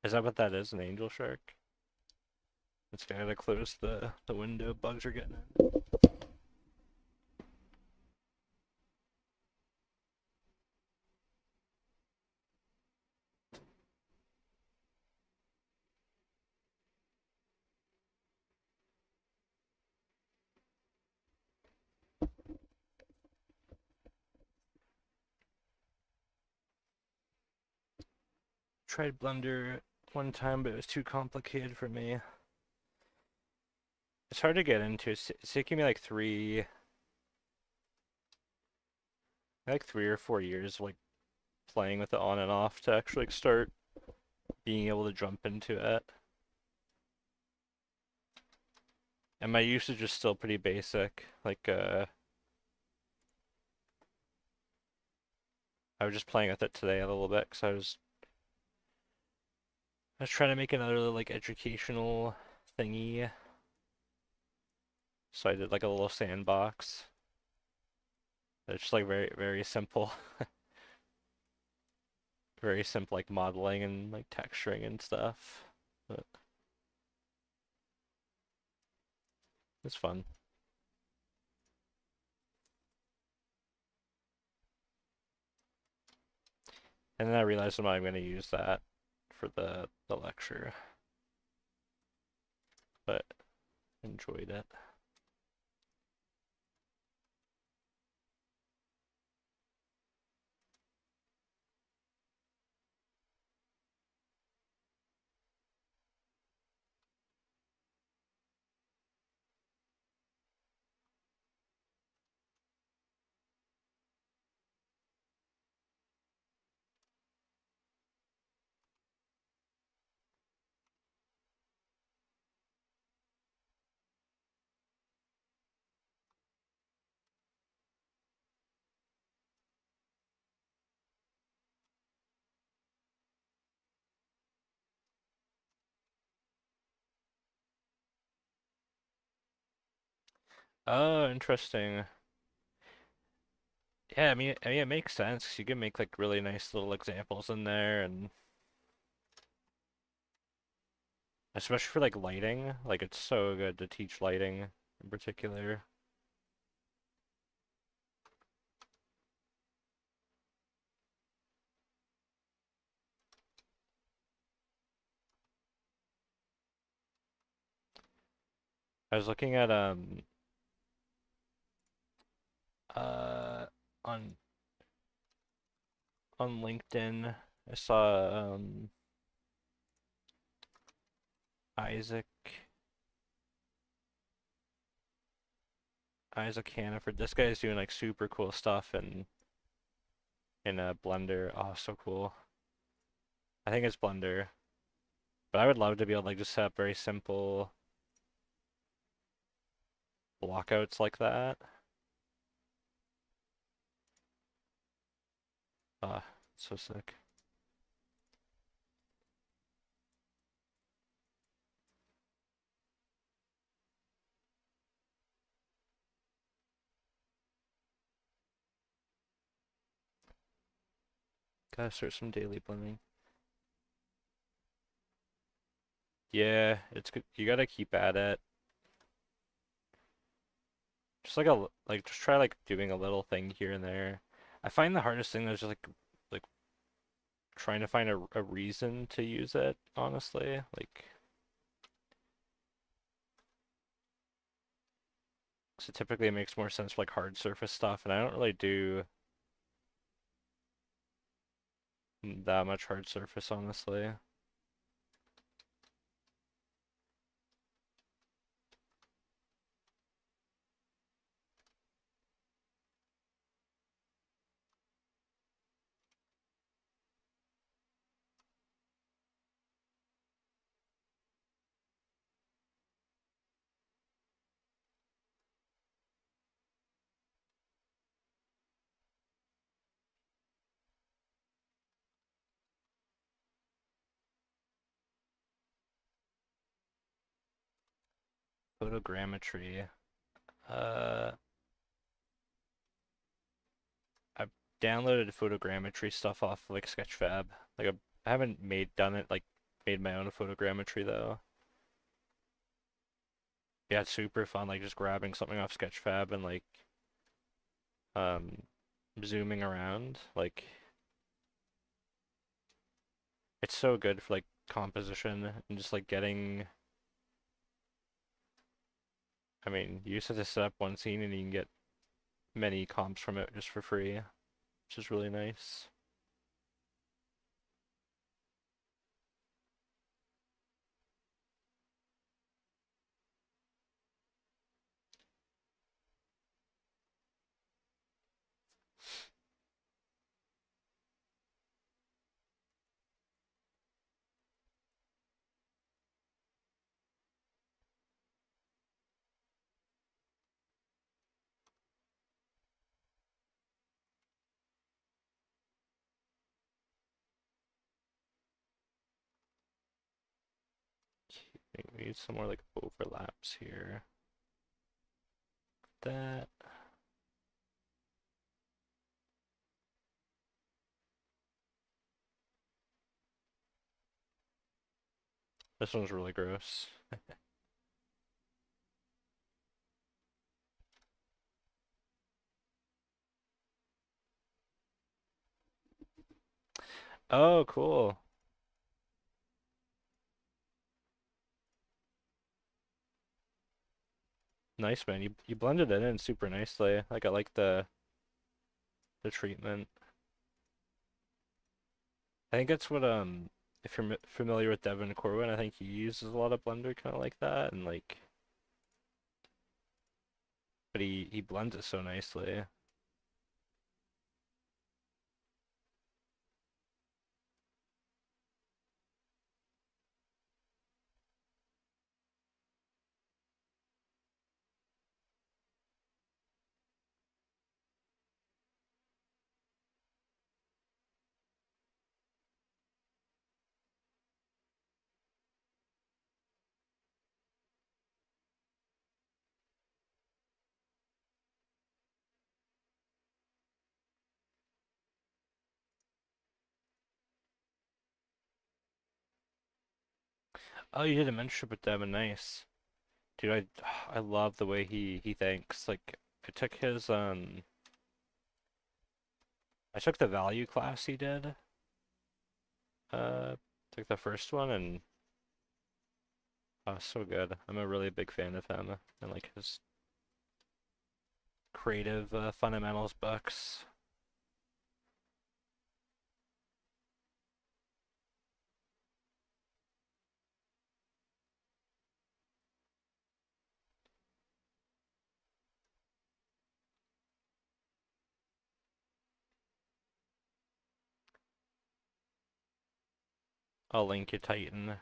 Is that what that is? An angel shark? It's gotta close the window. Bugs are getting in. Tried Blender one time, but it was too complicated for me. It's hard to get into. It's taking me like 3 or 4 years of like playing with it on and off to actually like, start being able to jump into it. And my usage is still pretty basic. Like I was just playing with it today a little bit because I was trying to make another like educational thingy. So I did like a little sandbox. It's just like very simple, very simple like modeling and like texturing and stuff. But it's fun. And then I realized I'm not going to use that for the lecture, but enjoyed it. Oh, interesting. Yeah, I mean, it makes sense 'cause you can make like really nice little examples in there, and especially for like lighting, like it's so good to teach lighting in particular. I was looking at uh on LinkedIn. I saw Isaac Isaac Hannaford. This guy's doing like super cool stuff in a Blender. Oh, so cool. I think it's Blender, but I would love to be able to like just set up very simple blockouts like that. Ah, so sick. Gotta start some daily blending. Yeah, it's good. You gotta keep at it. Just like just try like doing a little thing here and there. I find the hardest thing is just like trying to find a reason to use it, honestly. Like, 'cause it typically makes more sense for like hard surface stuff, and I don't really do that much hard surface, honestly. Photogrammetry. Uh, I've downloaded photogrammetry stuff off like Sketchfab. Like I haven't done it like made my own photogrammetry though. Yeah, it's super fun. Like just grabbing something off Sketchfab and like um zooming around. Like it's so good for like composition and just like getting. I mean, you just have to set up one scene and you can get many comps from it just for free, which is really nice. I think we need some more like overlaps here. That. This one's really gross. Oh, cool. Nice, man. You blended it in super nicely. Like I like the treatment. I think that's what if you're familiar with Devin Corwin, I think he uses a lot of Blender kind of like that and like but he blends it so nicely. Oh, you did a mentorship with Devin, nice. Dude, I love the way he thinks. Like I took his I took the value class he did. Uh took the first one and so good. I'm a really big fan of him and like his creative fundamentals books. I'll link you Titan.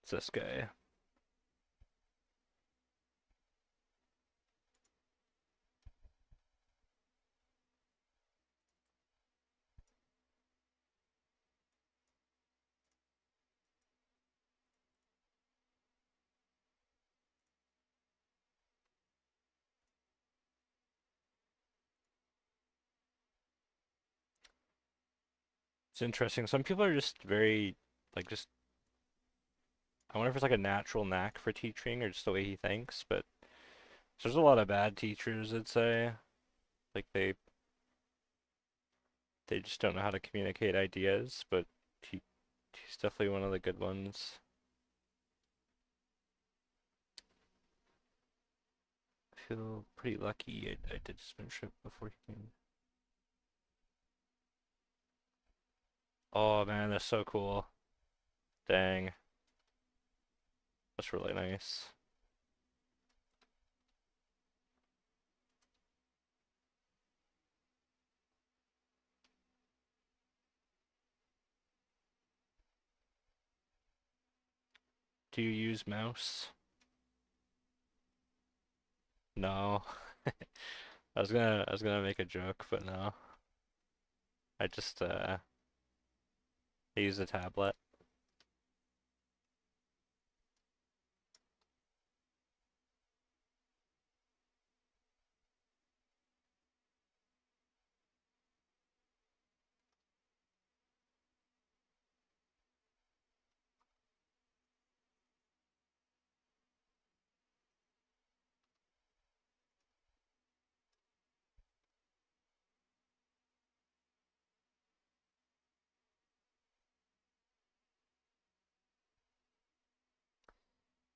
It's this guy. It's interesting. Some people are just very, like, just, I wonder if it's like a natural knack for teaching or just the way he thinks, but there's a lot of bad teachers, I'd say. Like, they just don't know how to communicate ideas, but he, he's definitely one of the good ones. I feel pretty lucky I did spinship before he came. Oh man, that's so cool. Dang, that's really nice. Do you use mouse? No. I was gonna make a joke, but no. I just I use a tablet.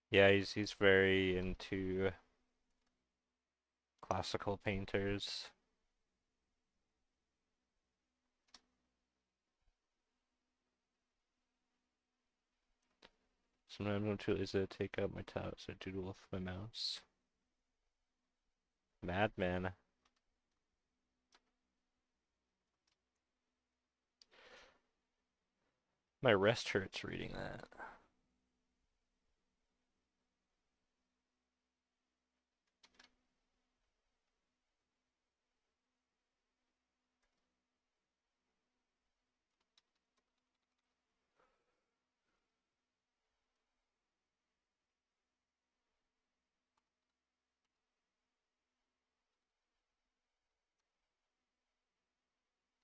Yeah, he's very into classical painters. Sometimes I'm too lazy to take out my tablet, so I doodle with my mouse. Madman. My wrist hurts reading that.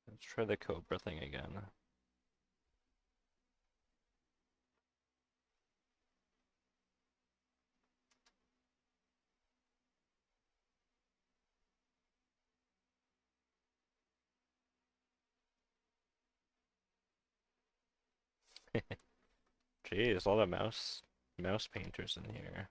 Let's try the Cobra thing again. Jeez, a lot of mouse painters in here.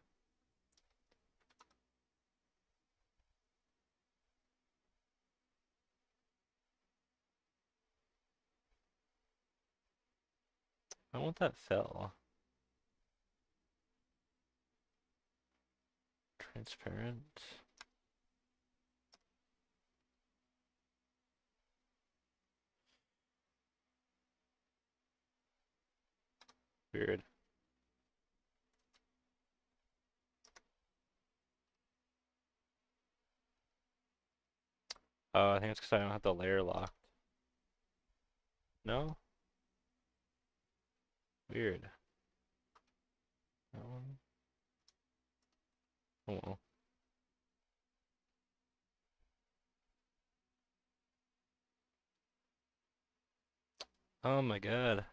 I want that fell. Transparent. Weird. Oh, I think it's because I don't have the layer locked. No? Weird. That one? Oh well. Oh my god.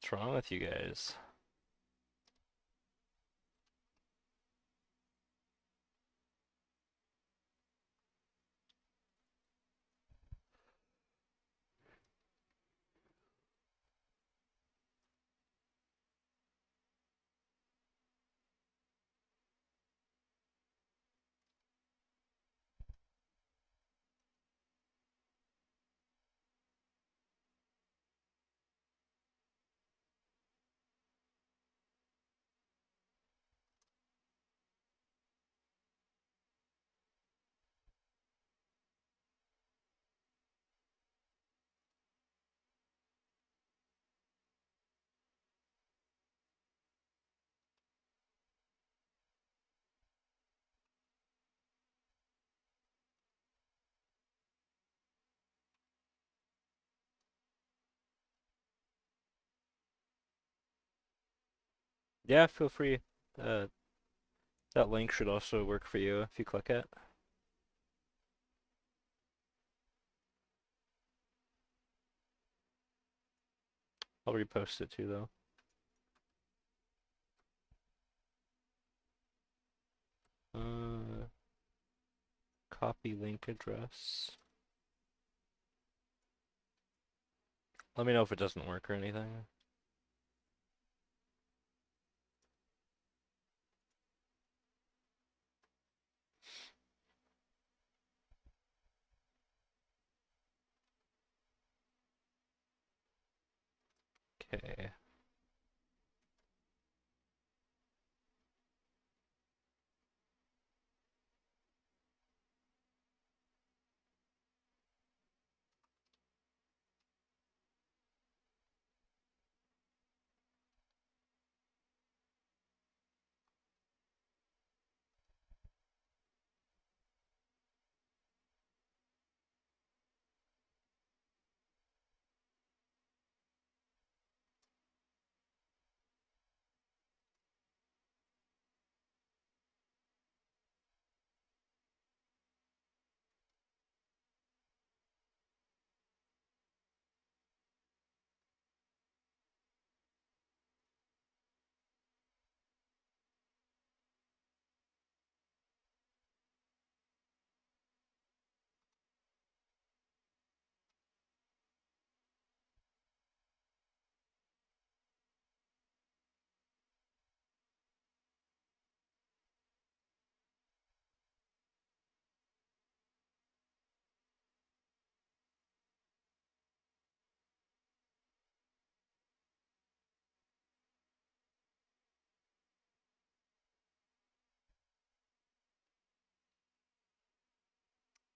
What's wrong with you guys? Yeah, feel free. Uh, that link should also work for you if you click it. I'll repost it too, though. Copy link address. Let me know if it doesn't work or anything. Okay.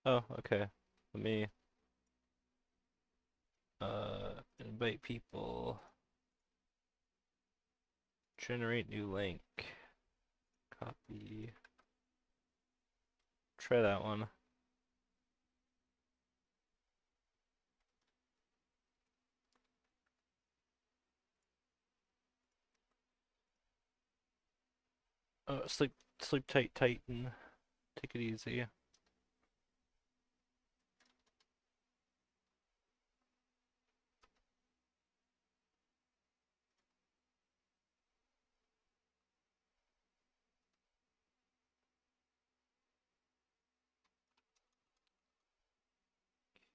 Oh, okay. Let me invite people. Generate new link. Copy. Try that one. Sleep tight, Titan. Take it easy.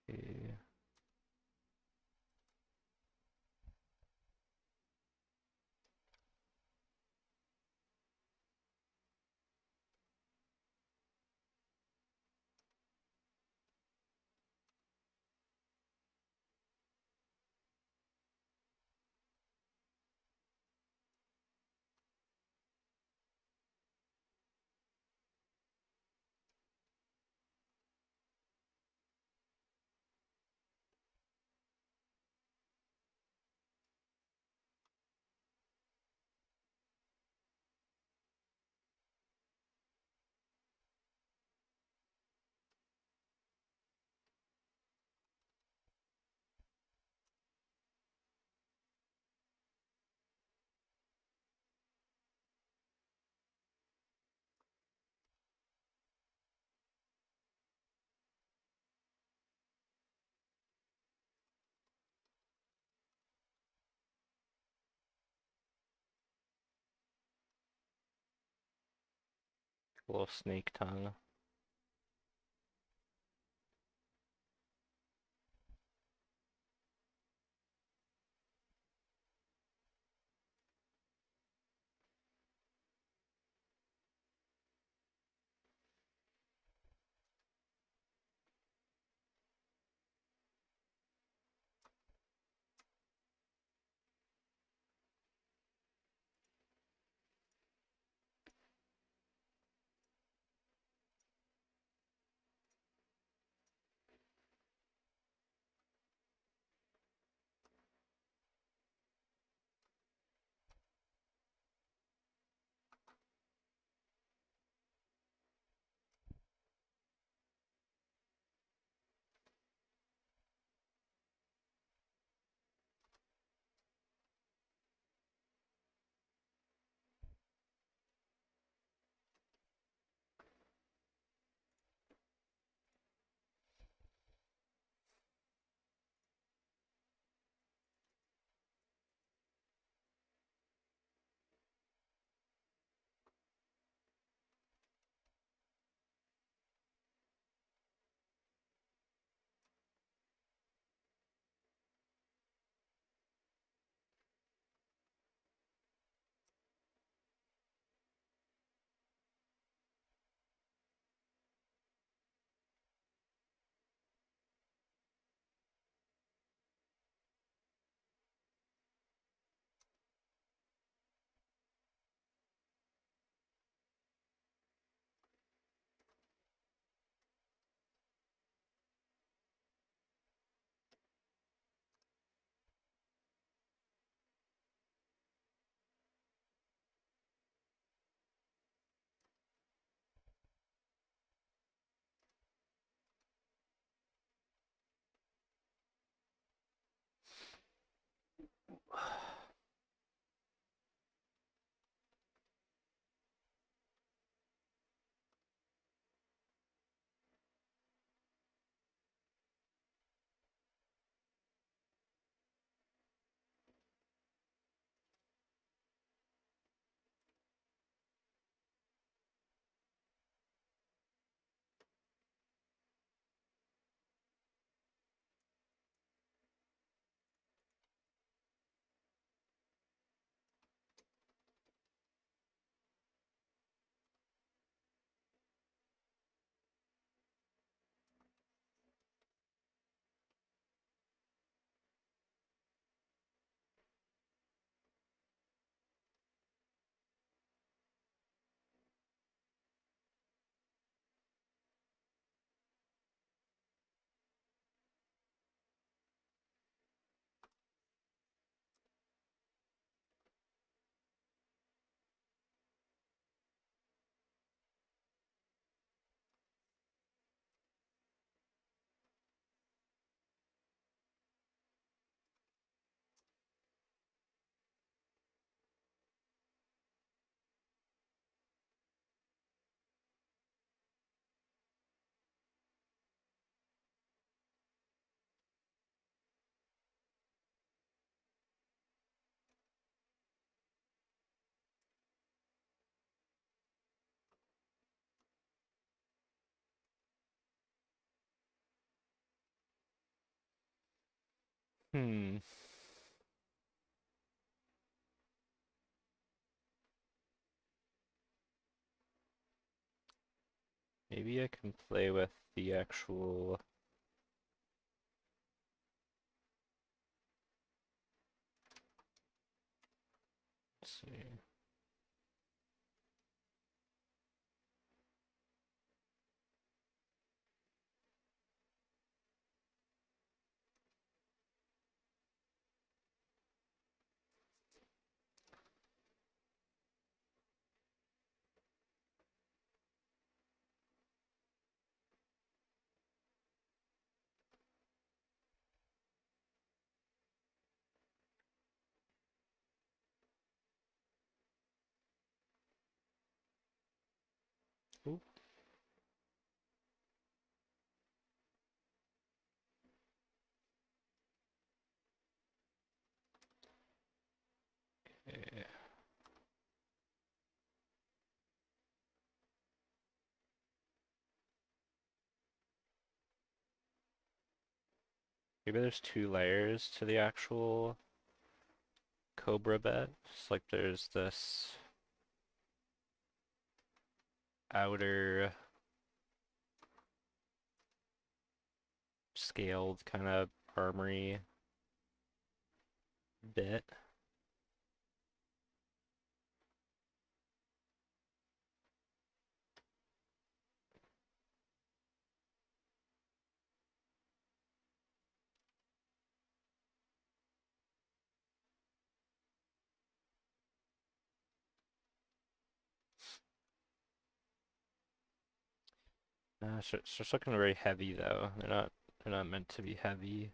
Okay. A little snake tongue. Hmm. Maybe I can play with the actual. Let's see. Ooh, okay. Maybe there's two layers to the actual Cobra bet. It's like there's this outer scaled kind of armory bit. It's just looking very heavy though. They're not meant to be heavy.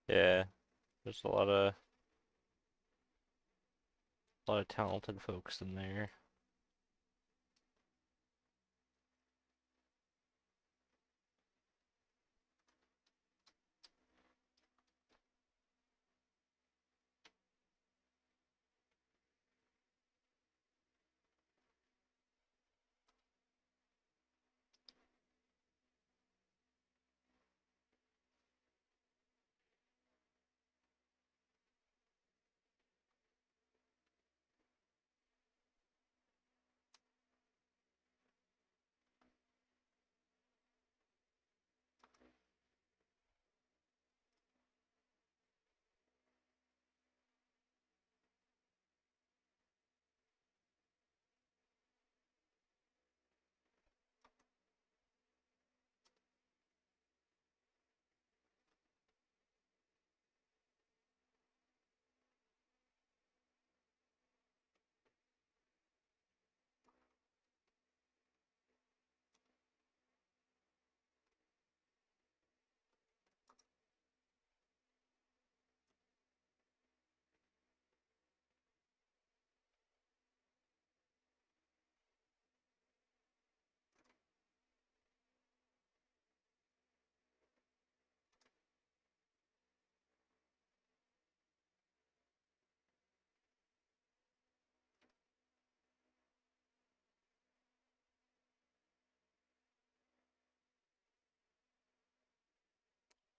Yeah, there's a lot of talented folks in there.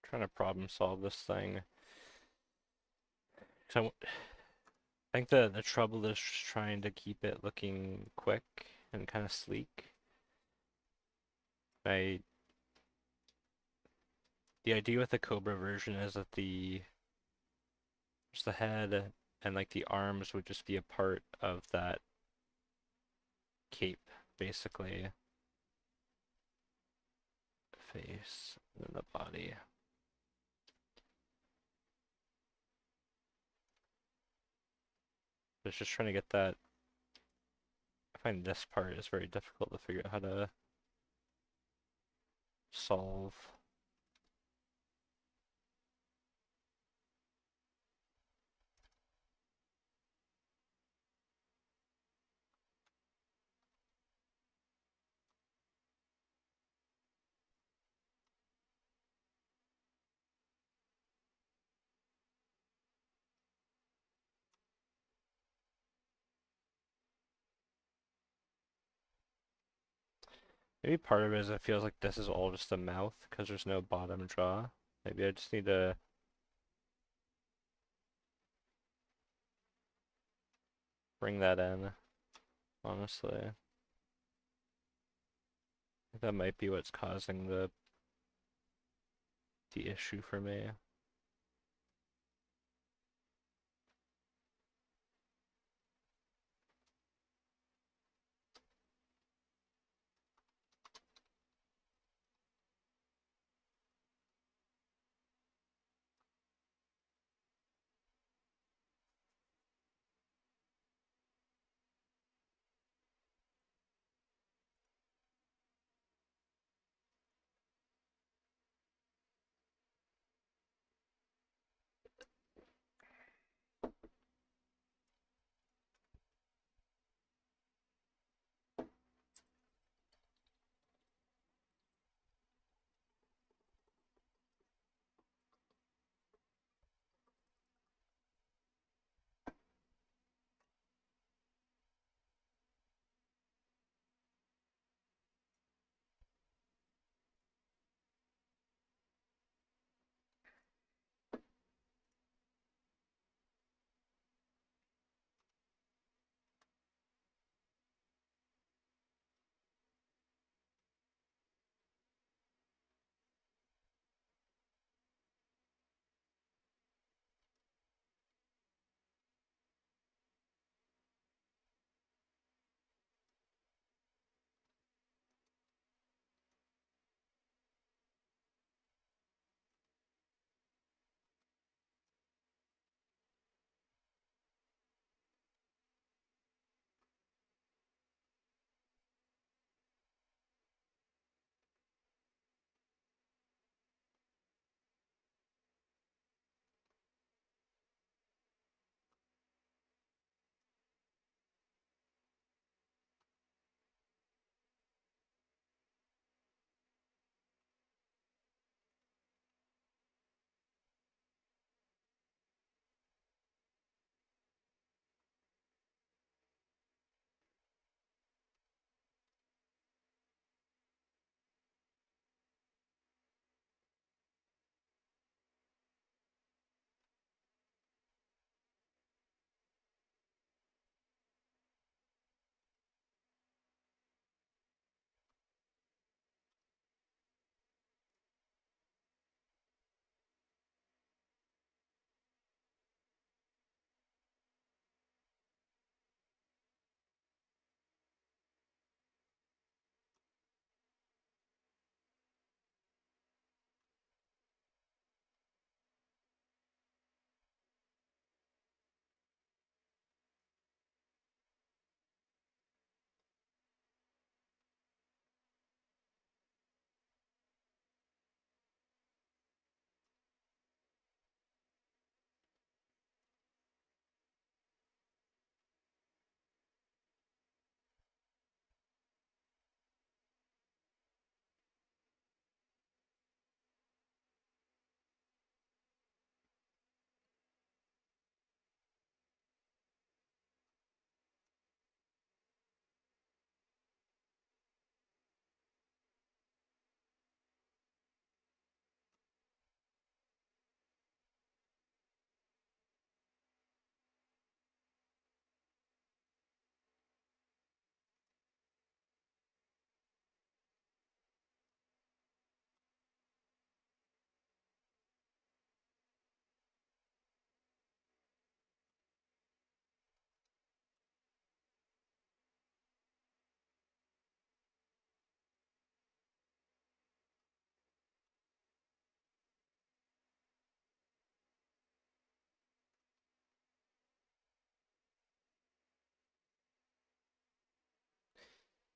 Trying to problem solve this thing. So I think the trouble is just trying to keep it looking quick and kind of sleek. I The idea with the Cobra version is that just the head and like the arms would just be a part of that cape, basically. Face and then the body. But it's just trying to get that. I find this part is very difficult to figure out how to solve. Maybe part of it is it feels like this is all just a mouth because there's no bottom jaw. Maybe I just need to bring that in, honestly. I think that might be what's causing the issue for me.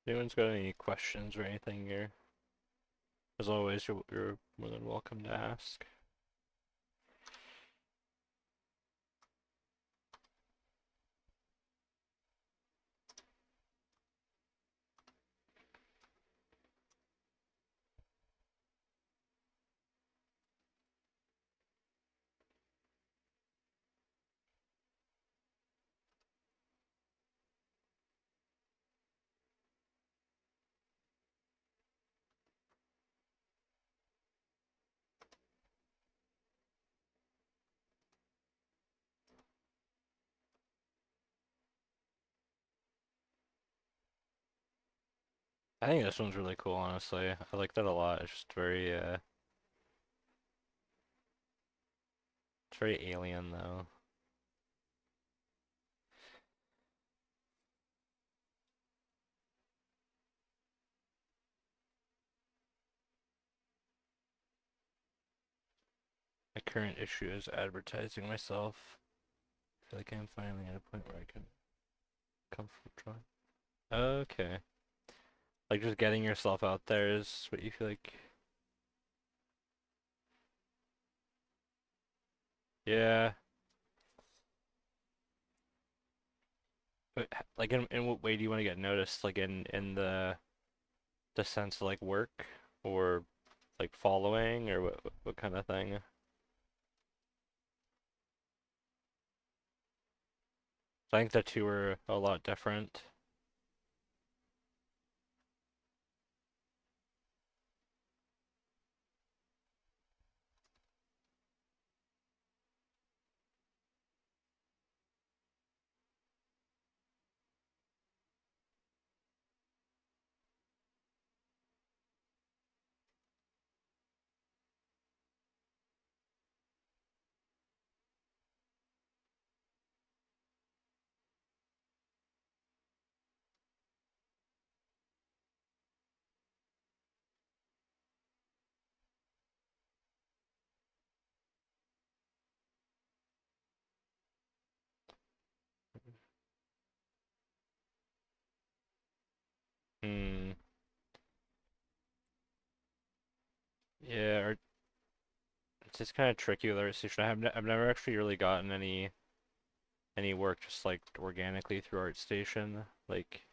Anyone's got any questions or anything here? As always, you're more than welcome to ask. I think this one's really cool, honestly. I like that a lot. It's very alien though. My current issue is advertising myself. I feel like I'm finally at a point where I can come from drawing. Okay. Like just getting yourself out there is what you feel like. Yeah. But like in what way do you want to get noticed? Like in the sense of like work or like following or what kind of thing? I think the two are a lot different. Hmm. Yeah, or it's just kind of tricky with ArtStation. I've never actually really gotten any work just like organically through ArtStation. Like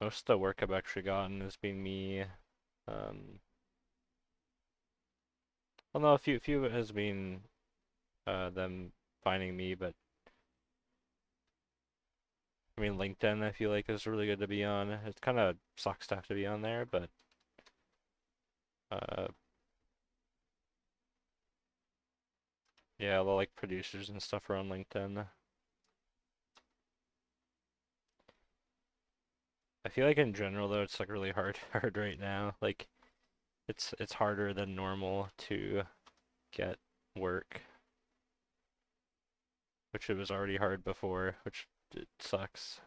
most of the work I've actually gotten has been me. Um, well, no, a few of it has been them finding me, but I mean LinkedIn I feel like is really good to be on. It kind of sucks to have to be on there, but uh, yeah, the like producers and stuff are on LinkedIn. I feel like in general though it's like really hard right now. Like it's harder than normal to get work, which it was already hard before, which it sucks.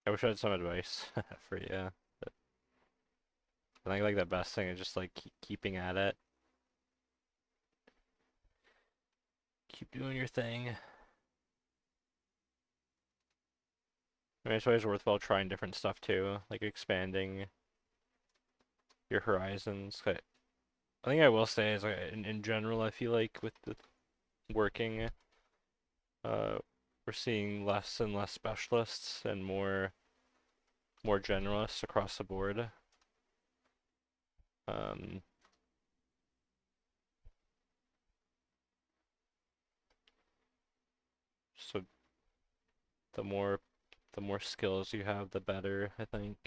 I wish I had some advice for you. I think like the best thing is just like keeping at it. Keep doing your thing. I mean, it's always worthwhile trying different stuff too, like expanding your horizons. I think I will say is like in general, I feel like with working, uh, we're seeing less and less specialists and more generalists across the board. Um, so the more the more skills you have, the better, I think.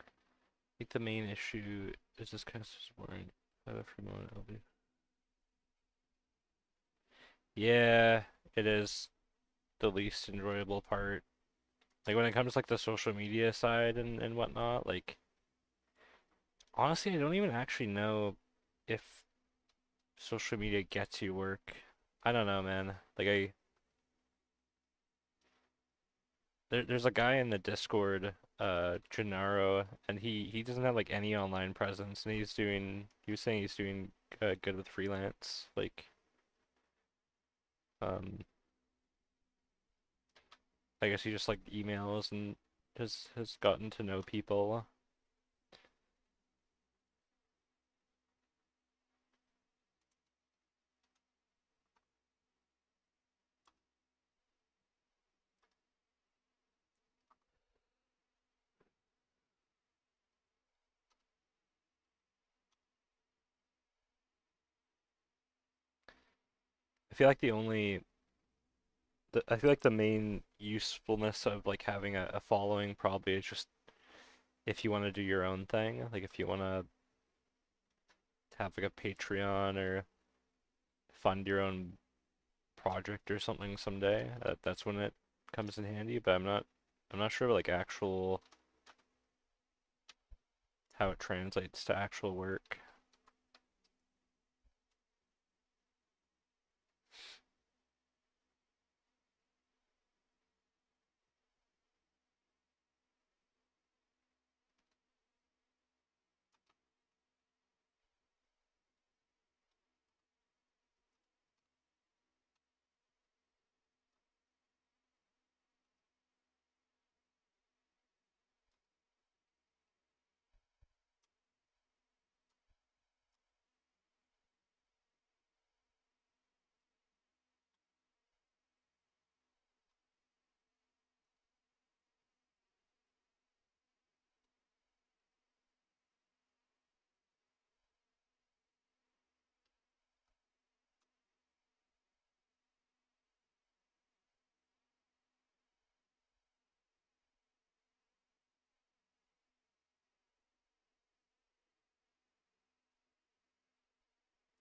I think the main issue is this cast is boring. I have a free moment, I'll be. Yeah, it is the least enjoyable part. Like when it comes to like the social media side and whatnot, like honestly, I don't even actually know if social media gets you work. I don't know, man. There's a guy in the Discord, Gennaro, and he doesn't have like any online presence, and he was saying he's doing good with freelance. Um, I guess he just like emails and has gotten to know people. I feel like I feel like the main usefulness of like having a following probably is just if you want to do your own thing, like if you want to have like a Patreon or fund your own project or something someday, that's when it comes in handy. But I'm not sure like actual how it translates to actual work.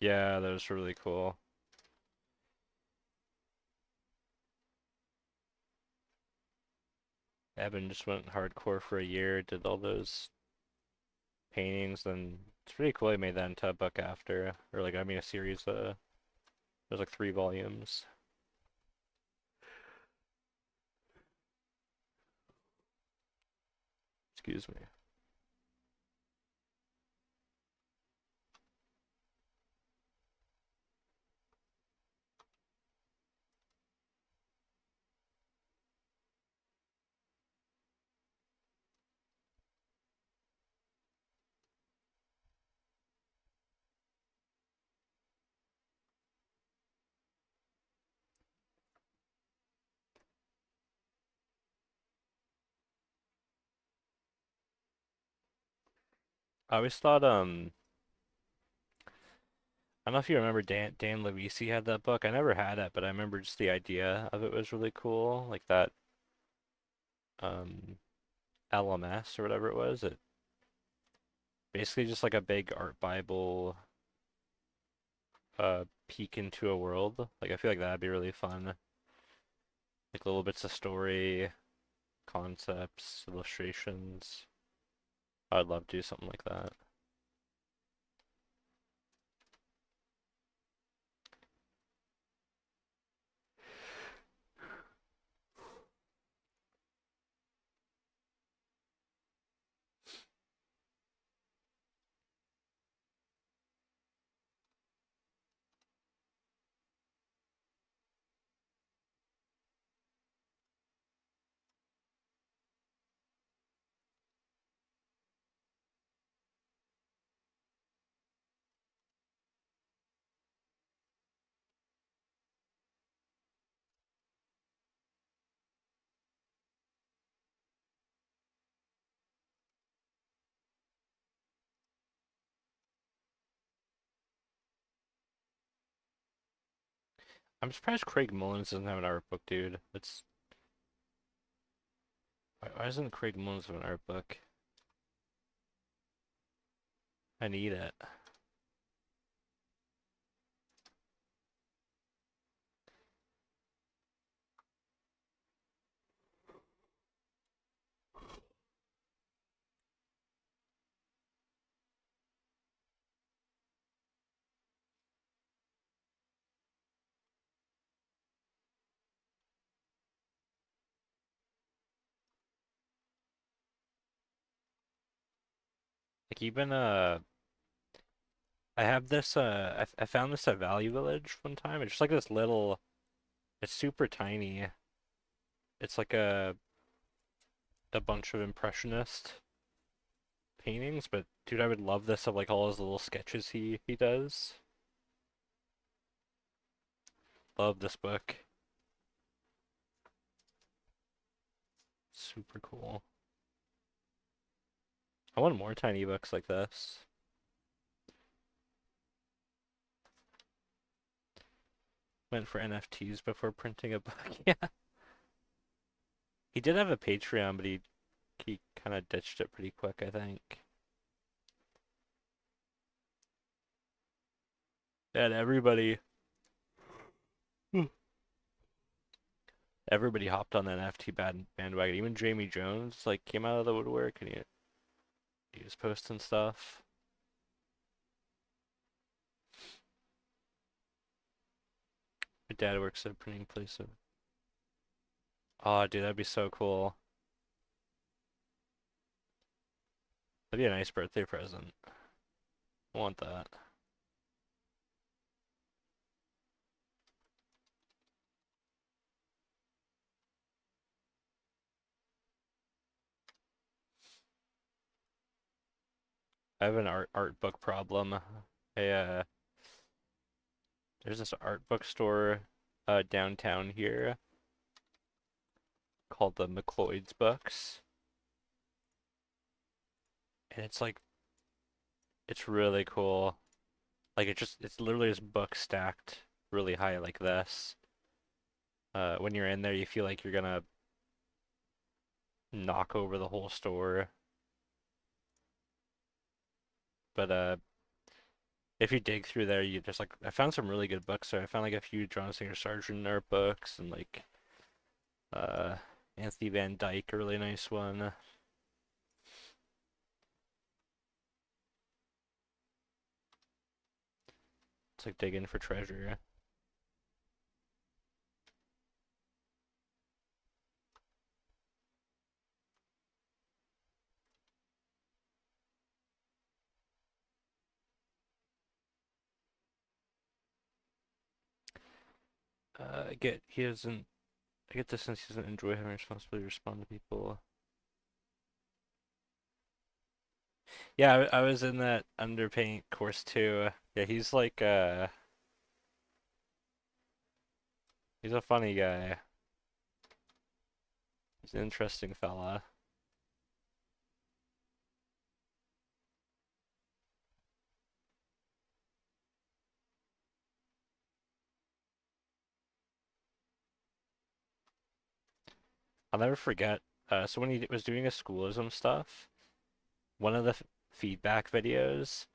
Yeah, that was really cool. Evan just went hardcore for a year, did all those paintings, and it's pretty cool he made that into a book after, or like I mean a series. There's like 3 volumes. Excuse me. I always thought I don't know if you remember Dan Levisi had that book. I never had it, but I remember just the idea of it was really cool. Like that um LMS or whatever it was. It basically just like a big art Bible peek into a world. Like I feel like that'd be really fun. Like little bits of story, concepts, illustrations. I'd love to do something like that. I'm surprised Craig Mullins doesn't have an art book, dude. Why doesn't Craig Mullins have an art book? I need it. Like even I have this I found this at Value Village one time. It's just like this little. It's super tiny. It's like a bunch of impressionist paintings, but dude, I would love this of like all his little sketches he does. Love this book. Super cool. I want more tiny books like this. Went for NFTs before printing a book. Yeah. He did have a Patreon, but he kind of ditched it pretty quick, I think. And everybody hopped on that NFT bandwagon. Even Jamie Jones like came out of the woodwork and he was posting stuff. My dad works at a printing place. So. Oh, dude, that'd be so cool. That'd be a nice birthday present. I want that. I have an art book problem. I there's this art bookstore downtown here called the McLeod's Books, and it's like it's really cool. Like it's literally just books stacked really high like this. When you're in there, you feel like you're gonna knock over the whole store. But if you dig through there, you just like I found some really good books there. I found like a few John Singer Sargent art books and like uh Anthony Van Dyke, a really nice one. It's like digging for treasure. I get this sense he doesn't enjoy having responsibility to respond to people. Yeah, I was in that underpaint course too. Yeah, he's a funny guy. He's an interesting fella. I'll never forget. So when he was doing his schoolism stuff, one of the feedback videos,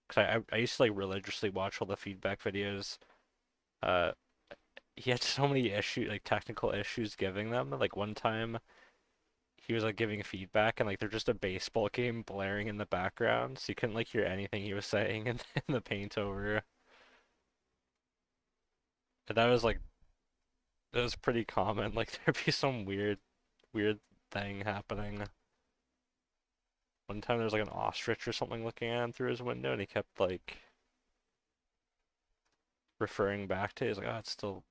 because I used to like religiously watch all the feedback videos. Uh, he had so many issues, like technical issues giving them. Like one time, he was like giving feedback, and like they're just a baseball game blaring in the background, so you couldn't like hear anything he was saying in the paint over. And that was pretty common. Like there'd be some weird thing happening. One time there was like an ostrich or something looking at him through his window, and he kept like referring back to it. He's like, "Oh, it's still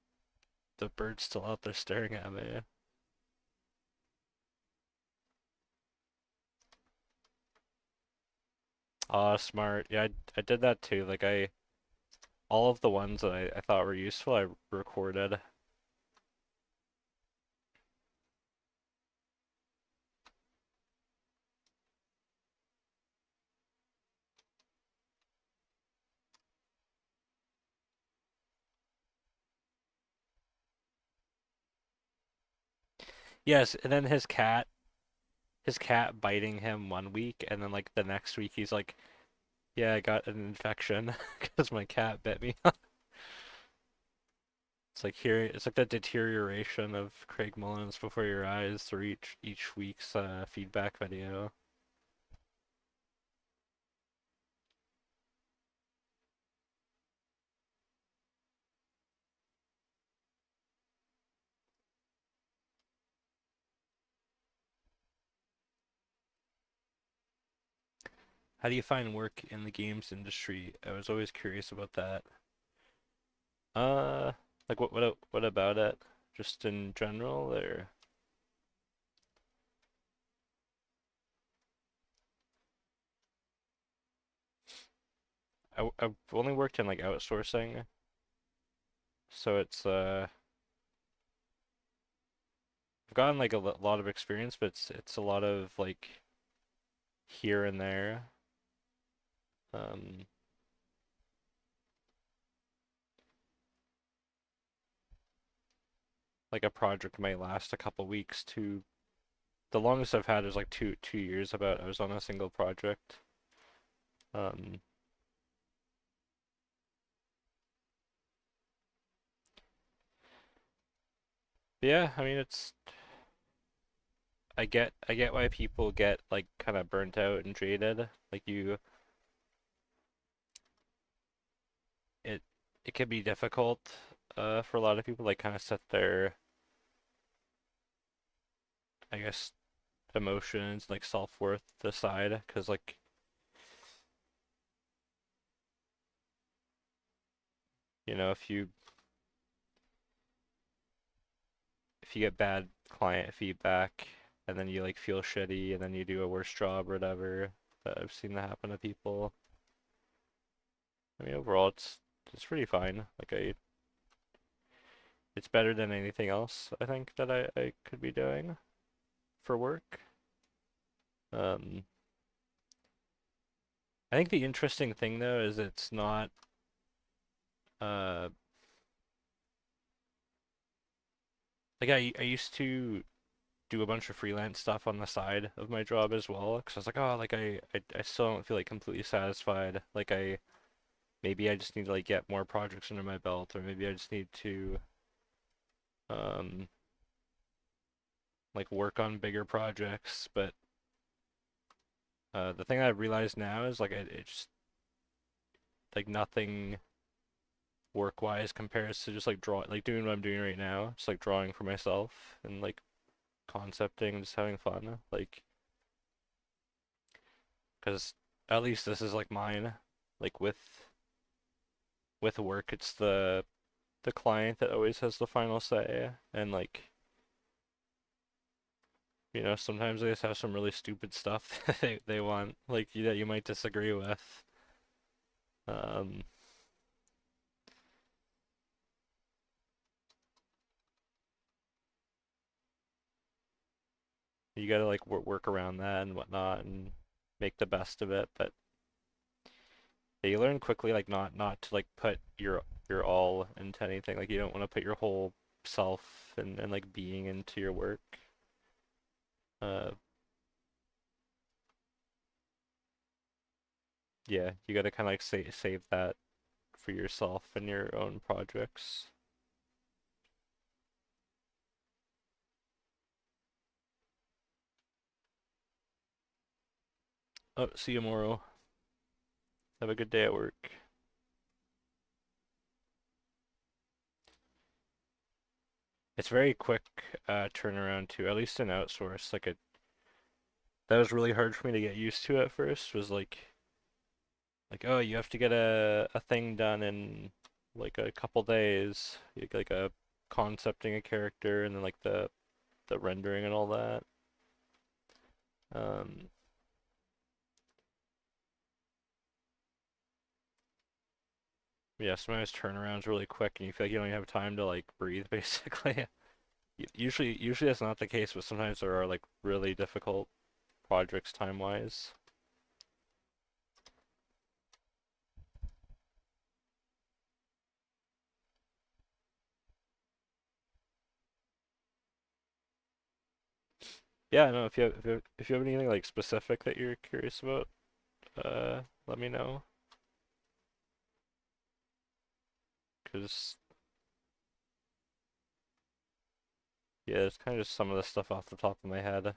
the bird's still out there staring at me." Oh, smart. Yeah, I did that too. Like all of the ones that I thought were useful, I recorded. Yes, and then his cat biting him one week, and then like the next week he's like, "Yeah, I got an infection because my cat bit me." It's like the deterioration of Craig Mullins before your eyes through each week's feedback video. How do you find work in the games industry? I was always curious about that. Uh, like what about it? Just in general, or I've only worked in like outsourcing, so I've gotten like a lot of experience, but it's a lot of like here and there. Um, like a project might last a couple weeks to the longest I've had is like two years about I was on a single project. Um, but yeah, I mean I get why people get like kind of burnt out and jaded. Like it it can be difficult for a lot of people like kind of set their I guess emotions like self-worth aside because like if you get bad client feedback and then you like feel shitty and then you do a worse job or whatever. I've seen that happen to people. I mean, overall, it's pretty fine. It's better than anything else I think that I could be doing for work. Um, I think the interesting thing though is it's not uh like I used to do a bunch of freelance stuff on the side of my job as well because I was like, oh, like I still don't feel like completely satisfied. Like maybe I just need to like get more projects under my belt, or maybe I just need to um like work on bigger projects. But the thing I realize now is like it just like nothing work-wise compares to just like like doing what I'm doing right now, just like drawing for myself and like concepting and just having fun. Like, because at least this is like mine. Like with work, it's the client that always has the final say, and like sometimes they just have some really stupid stuff that they want like that you might disagree with. Um, you gotta like work around that and whatnot and make the best of it. But yeah, you learn quickly like not to like put your all into anything. Like you don't want to put your whole self and like being into your work. Uh, yeah, you gotta kind of like save that for yourself and your own projects. Oh, see you tomorrow. Have a good day at work. It's very quick turnaround too, at least in outsource. That was really hard for me to get used to at first. Was like oh you have to get a thing done in like a couple days, like a concepting a character and then like the rendering and all that. Um, yeah, sometimes turnarounds really quick and you feel like you don't even have time to like breathe basically. Usually that's not the case, but sometimes there are like really difficult projects time-wise. Yeah, no, if you have anything like specific that you're curious about, let me know. 'Cause yeah, it's kind of just some of the stuff off the top of my head.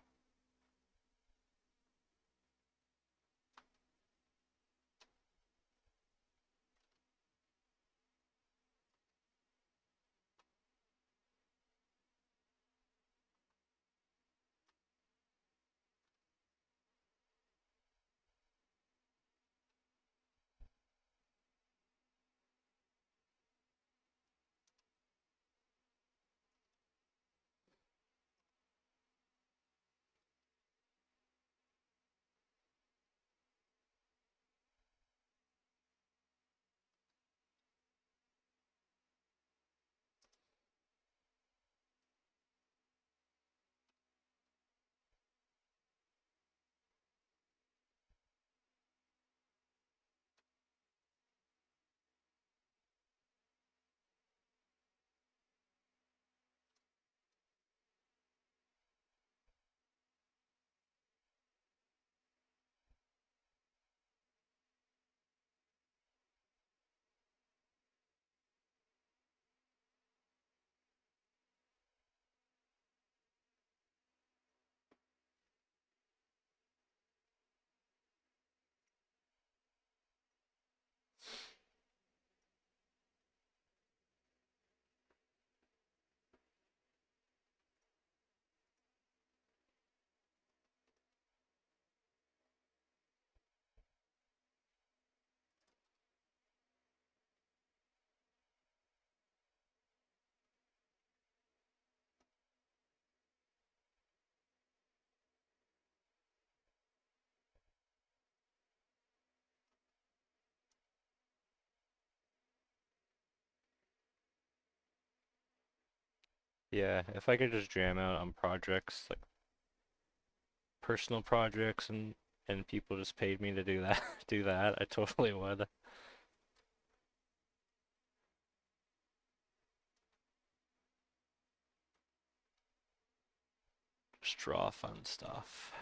Yeah, if I could just jam out on projects, like personal projects and people just paid me to do that, do that, I totally would. Just draw fun stuff.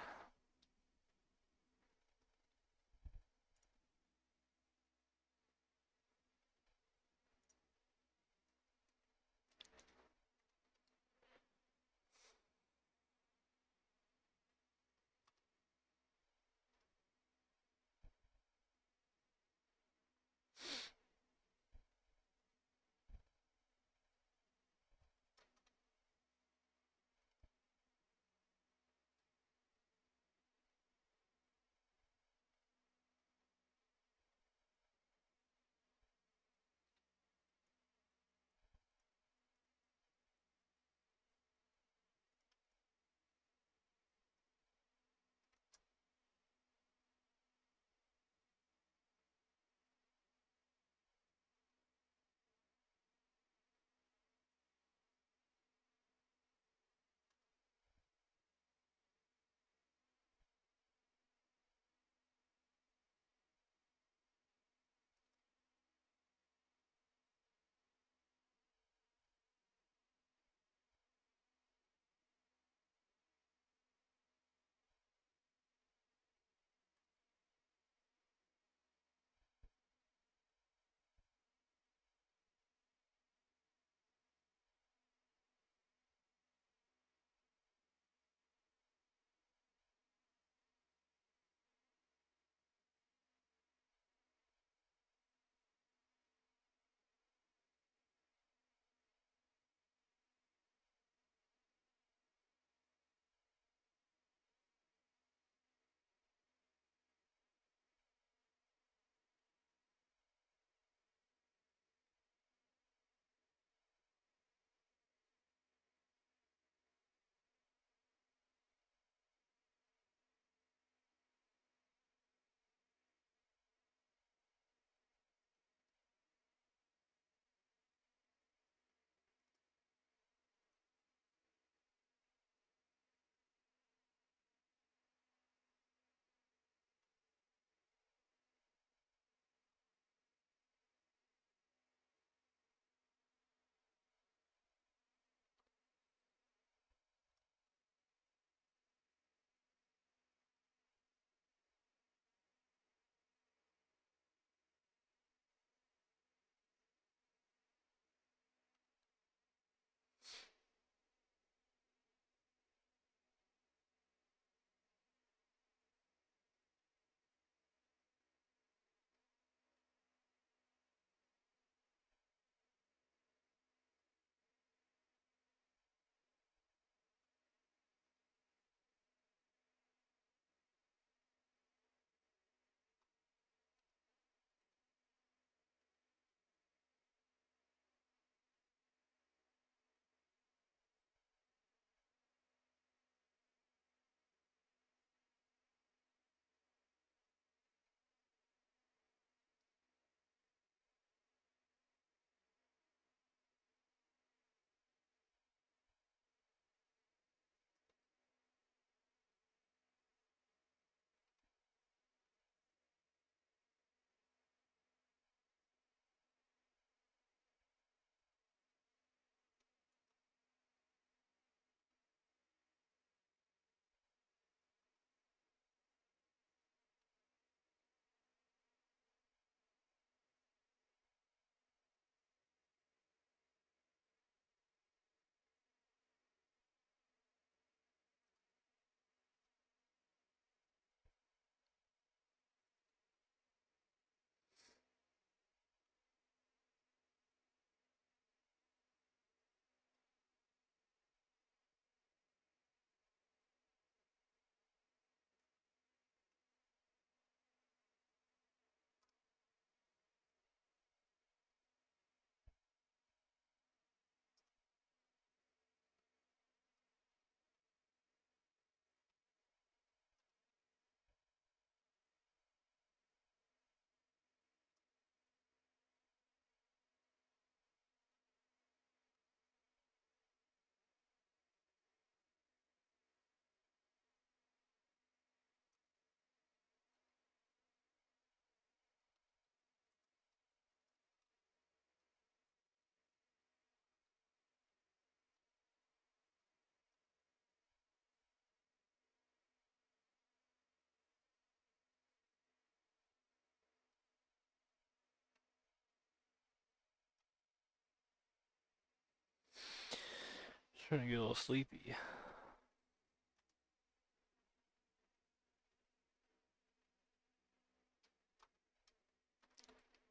Starting to get a little sleepy.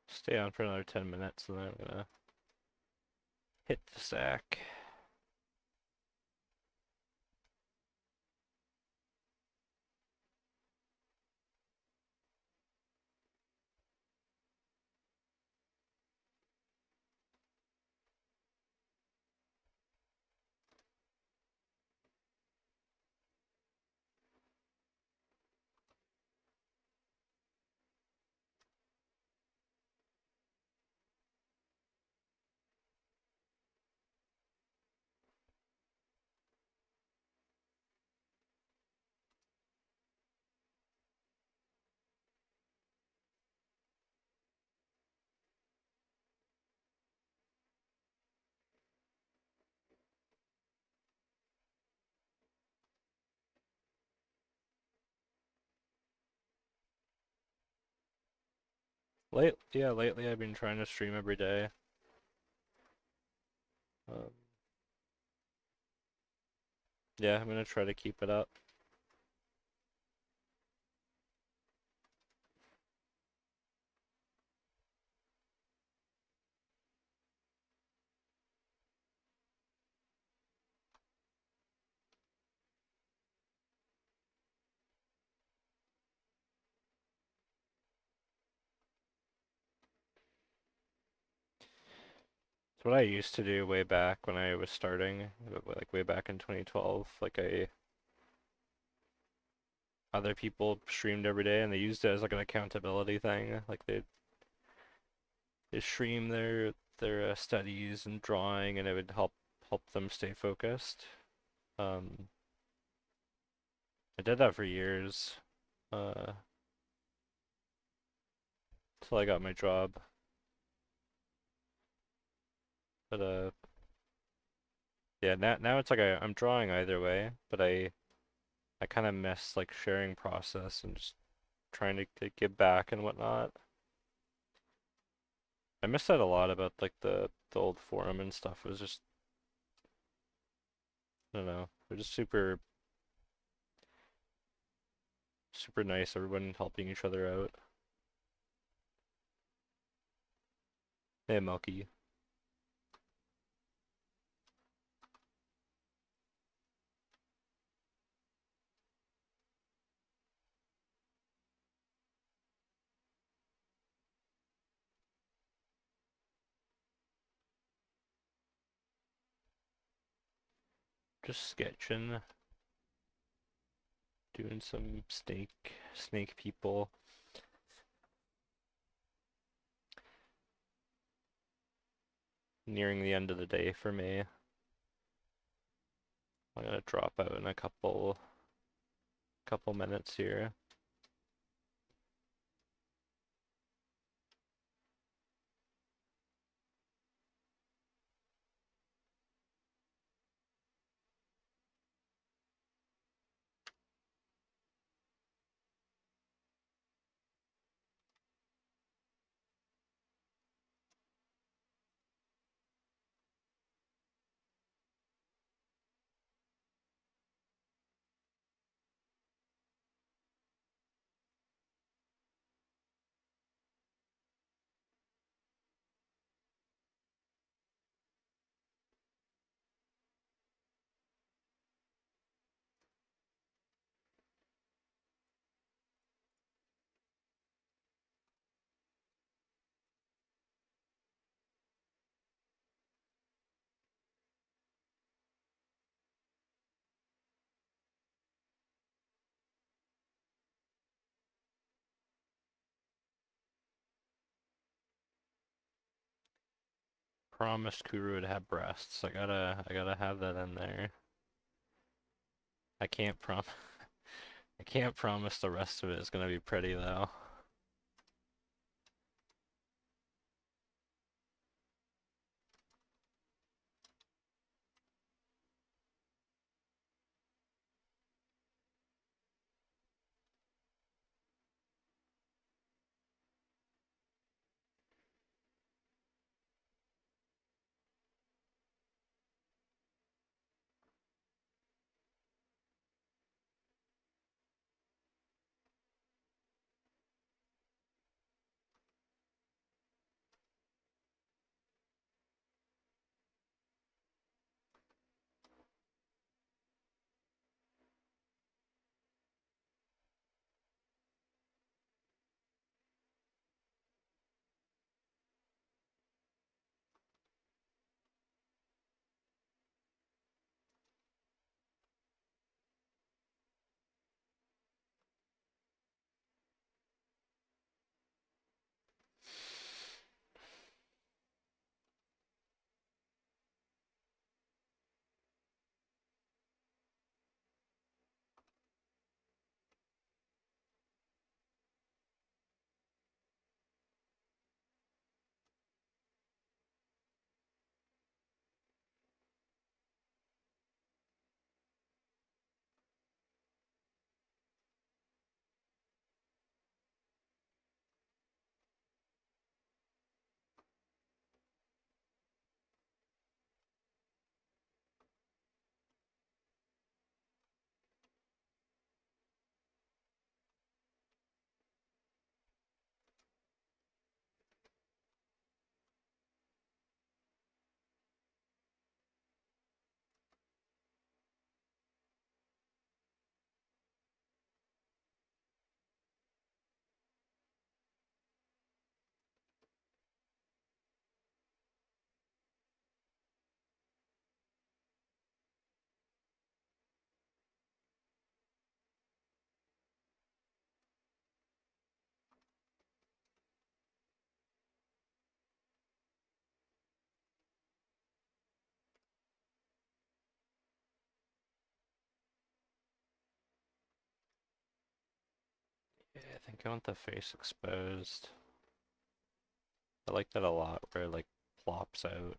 Stay on for another 10 minutes and then I'm gonna hit the sack. Lately I've been trying to stream every day. Um, yeah, I'm gonna try to keep it up. It's what I used to do way back when I was starting, like way back in 2012. Like other people streamed every day and they used it as like an accountability thing. Like they stream their studies and drawing, and it would help them stay focused. Um, I did that for years, uh, till I got my job. But yeah, now it's like I'm drawing either way, but I kind of miss like sharing process and just trying to give back and whatnot. I miss that a lot about like the old forum and stuff. It was just, I don't know, they're just super nice. Everyone helping each other out. Hey, Melky, just sketching, doing some snake people. Nearing the end of the day for me. I'm gonna drop out in a couple minutes here. Promised Kuru would have breasts. I gotta have that in there. I can't prom I can't promise the rest of it is gonna be pretty though. Okay, I think I want the face exposed. I like that a lot, where it like plops out.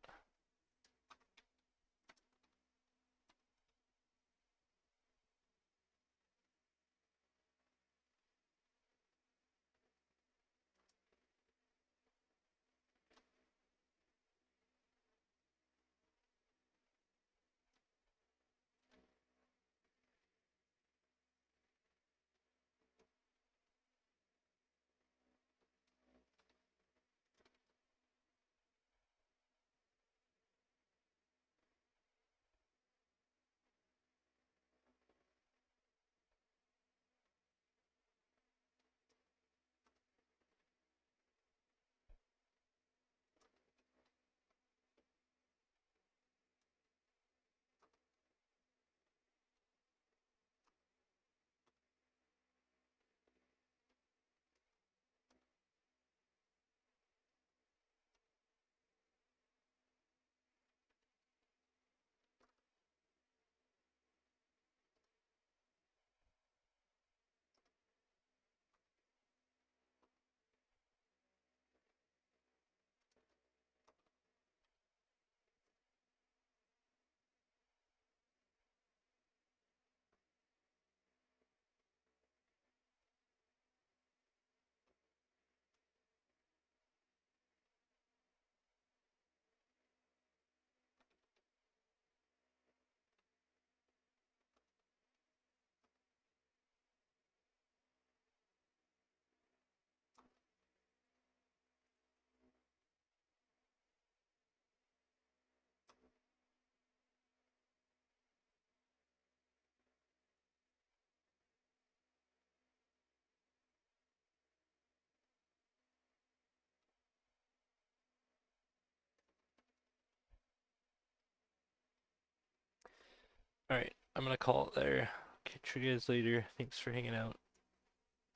Alright, I'm gonna call it there. Catch you guys later. Thanks for hanging out.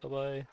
Bye bye.